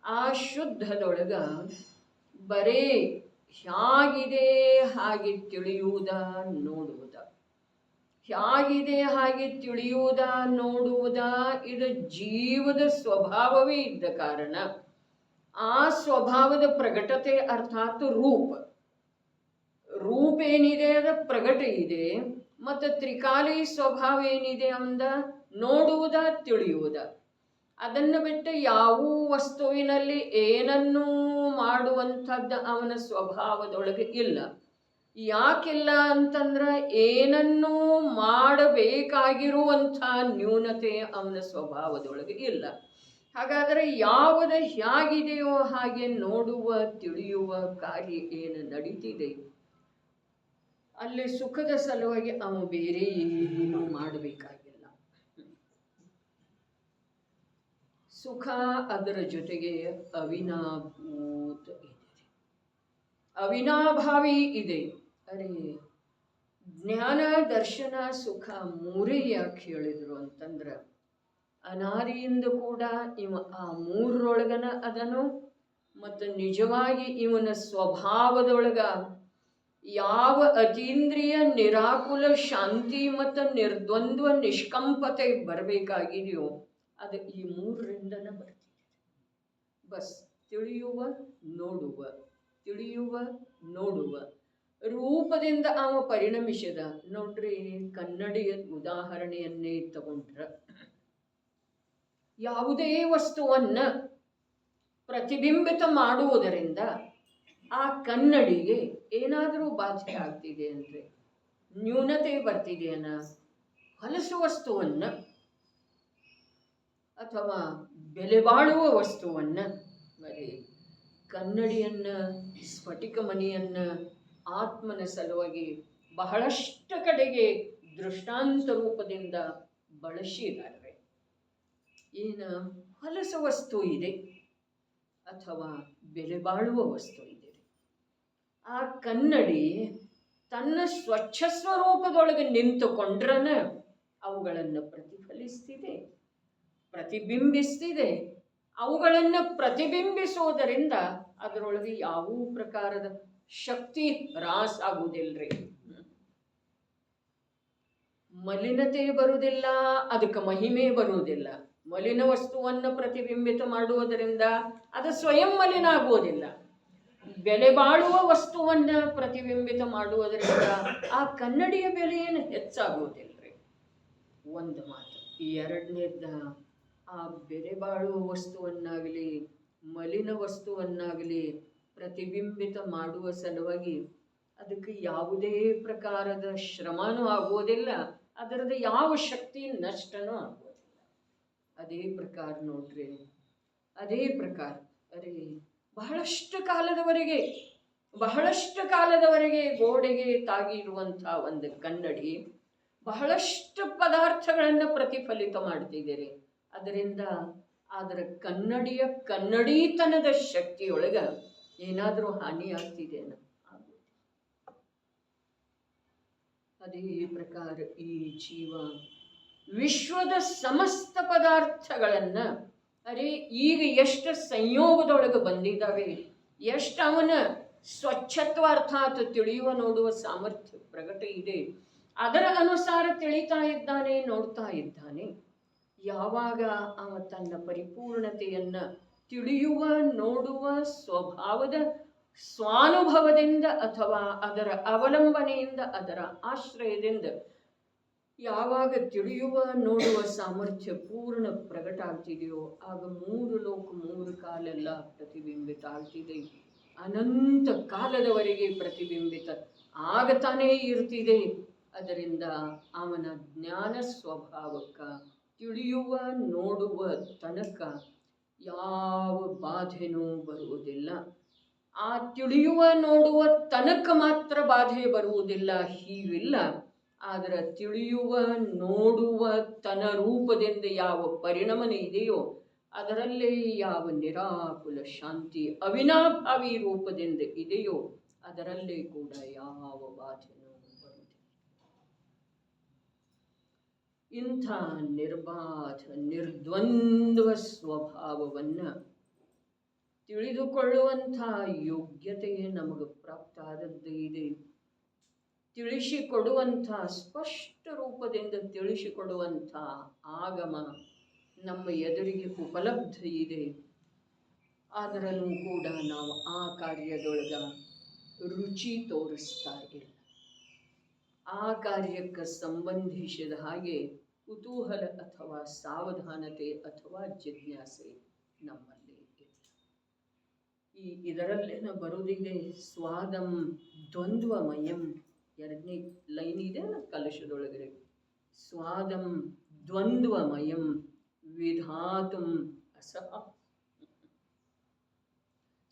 B: ಆ ಶುದ್ಧದೊಳಗ ಬರೇ ಹೇಗಿದೆ ಹಾಗೆ ತಿಳಿಯುವುದ ನೋಡುವುದ, ಹೇಗಿದೆ ಹಾಗೆ ತಿಳಿಯುವುದ ನೋಡುವುದ ಇದು ಜೀವದ ಸ್ವಭಾವವೇ ಇದ್ದ ಕಾರಣ ಆ ಸ್ವಭಾವದ ಪ್ರಗಟತೆ ಅರ್ಥಾತ್ ರೂಪ ಏನಿದೆ ಅದ ಪ್ರಗಟ ಇದೆ. ಮತ್ತು ತ್ರಿಕಾಲಿ ಸ್ವಭಾವ ಏನಿದೆ ಅಂದ ನೋಡುವುದ ತಿಳಿಯುವುದ. ಅದನ್ನು ಬಿಟ್ಟು ಯಾವ ವಸ್ತುವಿನಲ್ಲಿ ಏನನ್ನೂ ಮಾಡುವಂಥದ್ದು ಅವನ ಸ್ವಭಾವದೊಳಗೆ ಇಲ್ಲ. ಯಾಕಿಲ್ಲ ಅಂತಂದ್ರೆ ಏನನ್ನೂ ಮಾಡಬೇಕಾಗಿರುವಂಥ ನ್ಯೂನತೆ ಅವನ ಸ್ವಭಾವದೊಳಗೆ ಇಲ್ಲ. ಹಾಗಾದರೆ ಯಾವುದು ಹೇಗಿದೆಯೋ ಹಾಗೆ ನೋಡುವ ತಿಳಿಯುವ ಕಾರ್ಯ ಏನು ನಡೀತಿದೆ ಅಲ್ಲಿ ಸುಖದ ಸಲುವಾಗಿ ಅವನು ಬೇರೆ ಏನು ಮಾಡಬೇಕಾಗಿಲ್ಲ. ಸುಖ ಅದರ ಜೊತೆಗೆ ಅವಿನಾಭೂತ ಇದೆ, ಅವಿನಾಭಾವಿ ಇದೆ. ಅರೆ ಜ್ಞಾನ ದರ್ಶನ ಸುಖ ಮೂರೇ ಯಾಕೆ ಹೇಳಿದ್ರು ಅಂತಂದ್ರೆ ಅನಾದಿಯಿಂದ ಕೂಡ ಇವ ಆ ಮೂರರೊಳಗನ ಅದನು. ಮತ್ತು ನಿಜವಾಗಿ ಇವನ ಸ್ವಭಾವದೊಳಗ ಯಾವ ಅತೀಂದ್ರಿಯ ನಿರಾಕುಲ ಶಾಂತಿ ಮತ್ತು ನಿರ್ದ್ವಂದ್ವ ನಿಷ್ಕಂಪತೆ ಬರಬೇಕಾಗಿದೆಯೋ ಅದು ಈ ಮೂರರಿಂದನ ಬರ್ತಿದೆ. ಬಸ್ ತಿಳಿಯುವ ನೋಡುವ, ತಿಳಿಯುವ ನೋಡುವ ರೂಪದಿಂದ ಅವ ಪರಿಣಮಿಸಿದ. ನೋಡ್ರಿ, ಕನ್ನಡಿಯ ಉದಾಹರಣೆಯನ್ನೇ ತಗೊಂಡ್ರ ಯಾವುದೇ ವಸ್ತುವನ್ನು ಪ್ರತಿಬಿಂಬಿತ ಮಾಡುವುದರಿಂದ ಆ ಕನ್ನಡಿಗೆ ಏನಾದರೂ ಬಾಧೆ ಆಗ್ತಿದೆ ಅಂದರೆ, ನ್ಯೂನತೆ ಬರ್ತಿದೆಯನ್ನ, ಹೊಲಸು ವಸ್ತುವನ್ನು ಅಥವಾ ಬೆಲೆ ಬಾಳುವ ವಸ್ತುವನ್ನು, ಬರೀ ಕನ್ನಡಿಯನ್ನು, ಸ್ಫಟಿಕ ಮಣಿಯನ್ನು ಆತ್ಮನ ಸಲುವಾಗಿ ಬಹಳಷ್ಟು ಕಡೆಗೆ ದೃಷ್ಟಾಂತ ರೂಪದಿಂದ ಬಳಸಿದ್ದಾರೆ. ಏನು ಹೊಲಸು ವಸ್ತು ಇದೆ ಅಥವಾ ಬೆಲೆ ಬಾಳುವ ವಸ್ತು ಇದೆ, ಆ ಕನ್ನಡಿ ತನ್ನ ಸ್ವಚ್ಛ ಸ್ವರೂಪದೊಳಗೆ ನಿಂತುಕೊಂಡ್ರನ ಅವುಗಳನ್ನು ಪ್ರತಿಫಲಿಸ್ತಿದೆ, ಪ್ರತಿಬಿಂಬಿಸ್ತಿದೆ. ಅವುಗಳನ್ನು ಪ್ರತಿಬಿಂಬಿಸುವುದರಿಂದ ಅದರೊಳಗೆ ಯಾವ ಪ್ರಕಾರದ ಶಕ್ತಿ ರಾಸ್ ಆಗುವುದಿಲ್ಲರಿ. ಮಲಿನತೆ ಬರುವುದಿಲ್ಲ, ಅದಕ್ಕೆ ಮಹಿಮೆ ಬರುವುದಿಲ್ಲ. ಮಲಿನ ವಸ್ತುವನ್ನು ಪ್ರತಿಬಿಂಬಿತ ಮಾಡುವುದರಿಂದ ಅದು ಸ್ವಯಂ ಮಲಿನ ಆಗುವುದಿಲ್ಲ. ಬೆಲೆ ಬಾಳುವ ವಸ್ತುವನ್ನು ಪ್ರತಿಬಿಂಬಿತ ಮಾಡುವುದರಿಂದ ಆ ಕನ್ನಡಿಯ ಬೆಲೆಯನ್ನು ಹೆಚ್ಚಾಗುವುದಿಲ್ಲರಿ. ಒಂದು ಮಾತು. ಎರಡನೇದ, ಆ ಬೆಲೆ ಬಾಳುವ ವಸ್ತುವನ್ನಾಗಲಿ ಮಲಿನ ವಸ್ತುವನ್ನಾಗಲಿ ಪ್ರತಿಬಿಂಬಿತ ಮಾಡುವ ಸಲುವಾಗಿ ಅದಕ್ಕೆ ಯಾವುದೇ ಪ್ರಕಾರದ ಶ್ರಮನೂ ಆಗುವುದಿಲ್ಲ, ಅದರದ್ದು ಯಾವ ಶಕ್ತಿ ನಷ್ಟನೂ ಆಗುವುದಿಲ್ಲ. ಅದೇ ಪ್ರಕಾರ ನೋಡ್ರಿ, ಅದೇ ಪ್ರಕಾರ ಅರೆ ಬಹಳಷ್ಟು ಕಾಲದವರೆಗೆ ಗೋಡೆಗೆ ತಾಗಿರುವಂಥ ಒಂದು ಕನ್ನಡಿ ಬಹಳಷ್ಟು ಪದಾರ್ಥಗಳನ್ನು ಪ್ರತಿಫಲಿತ ಮಾಡ್ತಿದ್ದೀರಿ. ಅದರಿಂದ ಅದರ ಕನ್ನಡೀತನದ ಶಕ್ತಿಯೊಳಗ ಏನಾದರೂ ಹಾನಿ ಆಗ್ತಿದೆಯಾ? ಅದೇ ಪ್ರಕಾರ ಈ ಜೀವ ವಿಶ್ವದ ಸಮಸ್ತ ಪದಾರ್ಥಗಳನ್ನ ಅರೆ ಈಗ ಎಷ್ಟು ಸಂಯೋಗದೊಳಗೆ ಬಂದಿದ್ದಾವೆ, ಎಷ್ಟು ಅವನ ಸ್ವಚ್ಛತ್ವ ಅರ್ಥಾತ್ ತಿಳಿಯುವ ನೋಡುವ ಸಾಮರ್ಥ್ಯ ಪ್ರಗಟ ಇದೆ, ಅದರ ಅನುಸಾರ ತಿಳಿತಾ ಇದ್ದಾನೆ, ನೋಡ್ತಾ ಇದ್ದಾನೆ. ಯಾವಾಗ ಅವ ತನ್ನ ಪರಿಪೂರ್ಣತೆಯನ್ನ ತಿಳಿಯುವ ನೋಡುವ ಸ್ವಭಾವದ ಸ್ವಾನುಭವದಿಂದ ಅಥವಾ ಅದರ ಅವಲಂಬನೆಯಿಂದ ಅದರ ಆಶ್ರಯದಿಂದ ಯಾವಾಗ ತಿಳಿಯುವ ನೋಡುವ ಸಾಮರ್ಥ್ಯ ಪೂರ್ಣ ಪ್ರಗಟ ಆಗ್ತಿದೆಯೋ ಆಗ ಮೂರು ಲೋಕ ಮೂರು ಕಾಲೆಲ್ಲ ಪ್ರತಿಬಿಂಬಿತ ಆಗ್ತಿದೆ, ಅನಂತ ಕಾಲದವರೆಗೆ ಪ್ರತಿಬಿಂಬಿತ ಆಗತಾನೇ ಇರ್ತಿದೆ. ಅದರಿಂದ ಅವನ ಜ್ಞಾನ ಸ್ವಭಾವಕ್ಕ ತಿಳಿಯುವ ನೋಡುವ ತನಕ ಯಾವ ಬಾಧೆನೂ ಬರುವುದಿಲ್ಲ. ಆ ತಿಳಿಯುವ ನೋಡುವ ತನಕ ಮಾತ್ರ ಬಾಧೆ ಬರುವುದಿಲ್ಲ ಹೀಗಿಲ್ಲ. ಆದರೆ ತಿಳಿಯುವ ನೋಡುವ ತನ ರೂಪದಿಂದ ಯಾವ ಪರಿಣಮನ ಇದೆಯೋ ಅದರಲ್ಲೇ ಯಾವ ನಿರಾಕುಲ ಶಾಂತಿ ಅವಿನಾಭಾವಿ ರೂಪದಿಂದ ಇದೆಯೋ ಅದರಲ್ಲೇ ಕೂಡ ಯಾವ ಬಾಧೆನೂ ಬರುವುದಿಲ್ಲ. ಇಂಥ ನಿರ್ಬಾಧ ನಿರ್ದ್ವಂದ್ವ ಸ್ವಭಾವವನ್ನು ತಿಳಿದುಕೊಳ್ಳುವಂಥ ಯೋಗ್ಯತೆಯೇ ನಮಗೆ ಪ್ರಾಪ್ತ ಆದದ್ದು ಇದೆ. ತಿಳಿಸಿಕೊಡುವಂಥ ಸ್ಪಷ್ಟ ರೂಪದಿಂದ ತಿಳಿಸಿಕೊಡುವಂಥ ಆಗಮ ನಮ್ಮ ಎದುರಿಗೆ ಉಪಲಬ್ಧ ಇದೆ. ಆದರೂ ಕೂಡ ನಾವು ಆ ಕಾರ್ಯದೊಳಗ ರುಚಿ ತೋರಿಸ್ತಾ ಇಲ್ಲ. ಆ ಕಾರ್ಯಕ್ಕೆ ಸಂಬಂಧಿಸಿದ ಹಾಗೆ ಕುತೂಹಲ ಅಥವಾ ಸಾವಧಾನತೆ ಅಥವಾ ಜಿಜ್ಞಾಸೆ ನಮ್ಮಲ್ಲಿ ಇದರಲ್ಲೇನ ಬರುವುದಿದೆ. ಸ್ವಾದಂ ದ್ವಂದ್ವಮಯಂ, ಎರಡನೇ ಲೈನ್ ಇದೆ ಕಲಶದೊಳಗಡೆ. ಸ್ವಾದಂ ದ್ವಂದ್ವಮಯಂ ವಿಧಾತುಂ ಅಸಹ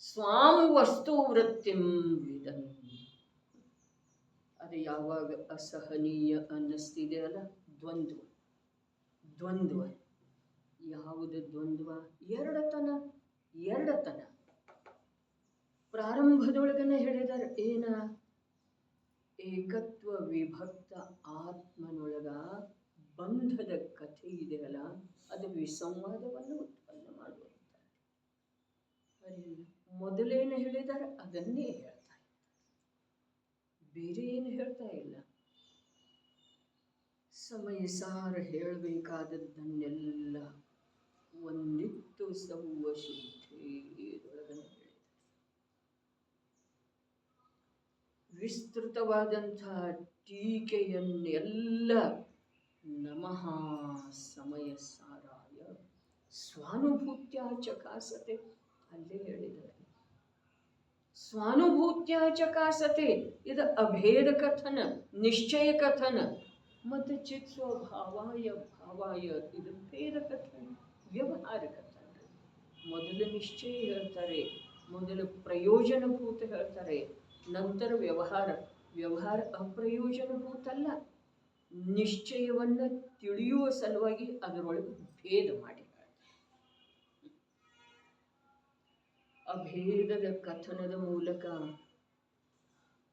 B: ಸ್ವಾಂ ವಸ್ತು ವೃತ್ತಿಂ ವಿದನ್. ಅದು ಯಾವಾಗ ಅಸಹನೀಯ ಅನ್ನಿಸ್ತಿದೆ ಅಲ್ಲ, ದ್ವಂದ್ವ. ದ್ವಂದ್ವ ಯಾವುದು ದ್ವಂದ್ವ? ಎರಡತನ. ಪ್ರಾರಂಭದೊಳಗನೆ ಹೇಳಿದಾರೆ ಏನ? ಏಕತ್ವ ವಿಭಕ್ತ ಆತ್ಮನೊಳಗ ಬಂಧದ ಕಥೆ ಇದೆಯಲ್ಲ, ಅದು ವಿಸಂವಾದವನ್ನು ಉತ್ಪನ್ನ ಮಾಡುವಂಥದ್ದು. ಮೊದಲೇನು ಹೇಳಿದಾರೆ ಅದನ್ನೇ ಹೇಳ್ತಾ ಇದ್ದಾರೆ, ಬೇರೆ ಏನು ಹೇಳ್ತಾ ಇಲ್ಲ. ಸಮಯ ಸಾರ ಹೇಳಬೇಕಾದದ್ದನ್ನೆಲ್ಲ ಒಂದಿತ್ತು ಸವ್ವ ಶುದ್ಧಿಯೊಳಗನೆ ಹೇಳಿದ್ದಾರೆ. ವಿಸ್ತೃತವಾದಂಥ ಟೀಕೆಯನ್ನೆಲ್ಲ ನಮಃ ಸಮಯ ಸಾರಾಯ ಸ್ವಾನುಭೂತ್ಯ ಚಕಾಸತೆ ಅಲ್ಲೇ ಹೇಳಿದ್ದಾರೆ. ಸ್ವಾನುಭೂತ್ಯ ಚಕಾಸತೆ ಇದು ಅಭೇದ ಕಥನ, ನಿಶ್ಚಯ ಕಥನ. ಮತ್ತು ಚಿತ್ ಸ್ವಭಾವಾಯ ಭಾವಾಯ ಇದು ಭೇದ ಕಥನ, ವ್ಯವಹಾರ ಕಥನ. ಮೊದಲು ನಿಶ್ಚಯ ಹೇಳ್ತಾರೆ, ಮೊದಲು ಪ್ರಯೋಜನಭೂತ ಹೇಳ್ತಾರೆ, ನಂತರ ವ್ಯವಹಾರ ಅಪ್ರಯೋಜನಭೂತಲ್ಲ. ನಿಶ್ಚಯವನ್ನು ತಿಳಿಯುವ ಸಲುವಾಗಿ ಅದರೊಳಗೆ ಭೇದ ಮಾಡಿ ಅಭೇದದ ಕಥನದ ಮೂಲಕ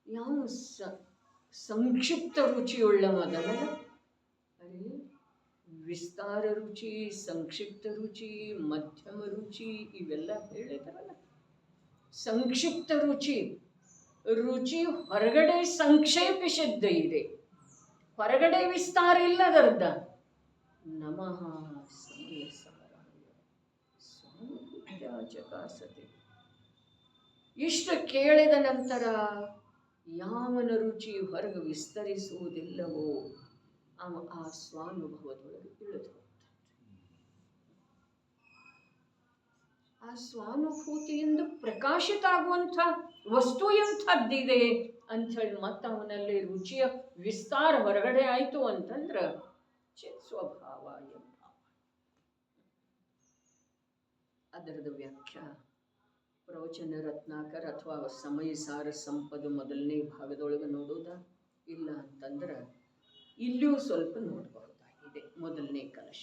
B: ಯಾವ ಸಂಕ್ಷಿಪ್ತ ರುಚಿಯುಳ್ಳ ಮೊದಲ ವಿಸ್ತಾರ ರುಚಿ, ಸಂಕ್ಷಿಪ್ತ ರುಚಿ, ಮಧ್ಯಮ ರುಚಿ ಇವೆಲ್ಲ ಹೇಳಿದಾರಲ್ಲ. ಸಂಕ್ಷಿಪ್ತ ರುಚಿ ಹೊರಗಡೆ ಸಂಕ್ಷೇಪಿಸಿದ್ದ ಇದೆ, ಹೊರಗಡೆ ವಿಸ್ತಾರ ಇಲ್ಲದರ್ಧ. ನಮಃ ಸಮಯ ಸಾರಾಯ ಸ್ವಾನುಭೂತ್ಯ ಚಕಾಸತೆ. ಇಷ್ಟು ಕೇಳಿದ ನಂತರ ಯಾವನ ರುಚಿ ಹೊರಗೆ ವಿಸ್ತರಿಸುವುದಿಲ್ಲವೋ ಅವ ಆ ಸ್ವಾನುಭವದೊಳಗೆ ಇಳಿದು ಹೋಗ್ತಾನೆ. ಆ ಸ್ವಾನುಭೂತಿಯಿಂದ ಪ್ರಕಾಶಿತ ಆಗುವಂಥ ವಸ್ತು ಎಂಥದ್ದಿದೆ ಅಂಥೇಳಿ ಮತ್ತು ಅವನಲ್ಲಿ ರುಚಿಯ ವಿಸ್ತಾರ ಹೊರಗಡೆ ಆಯಿತು ಅಂತಂದ್ರೆ ಚಿತ್ ಸ್ವಭಾವ ಎಂಬ ಅದರದ ವ್ಯಾಖ್ಯಾ ಪ್ರವಚನ ರತ್ನಾಕರ ಅಥವಾ ಸಮಯ ಸಾರ ಸಂಪದ ಮೊದಲನೇ ಭಾಗದೊಳಗೆ ನೋಡೋದ ಇಲ್ಲ ಅಂತಂದ್ರೆ ಇಲ್ಲಿಯೂ ಸ್ವಲ್ಪ ನೋಡಬಹುದಾಗಿದೆ ಮೊದಲನೇ ಕಲಶ.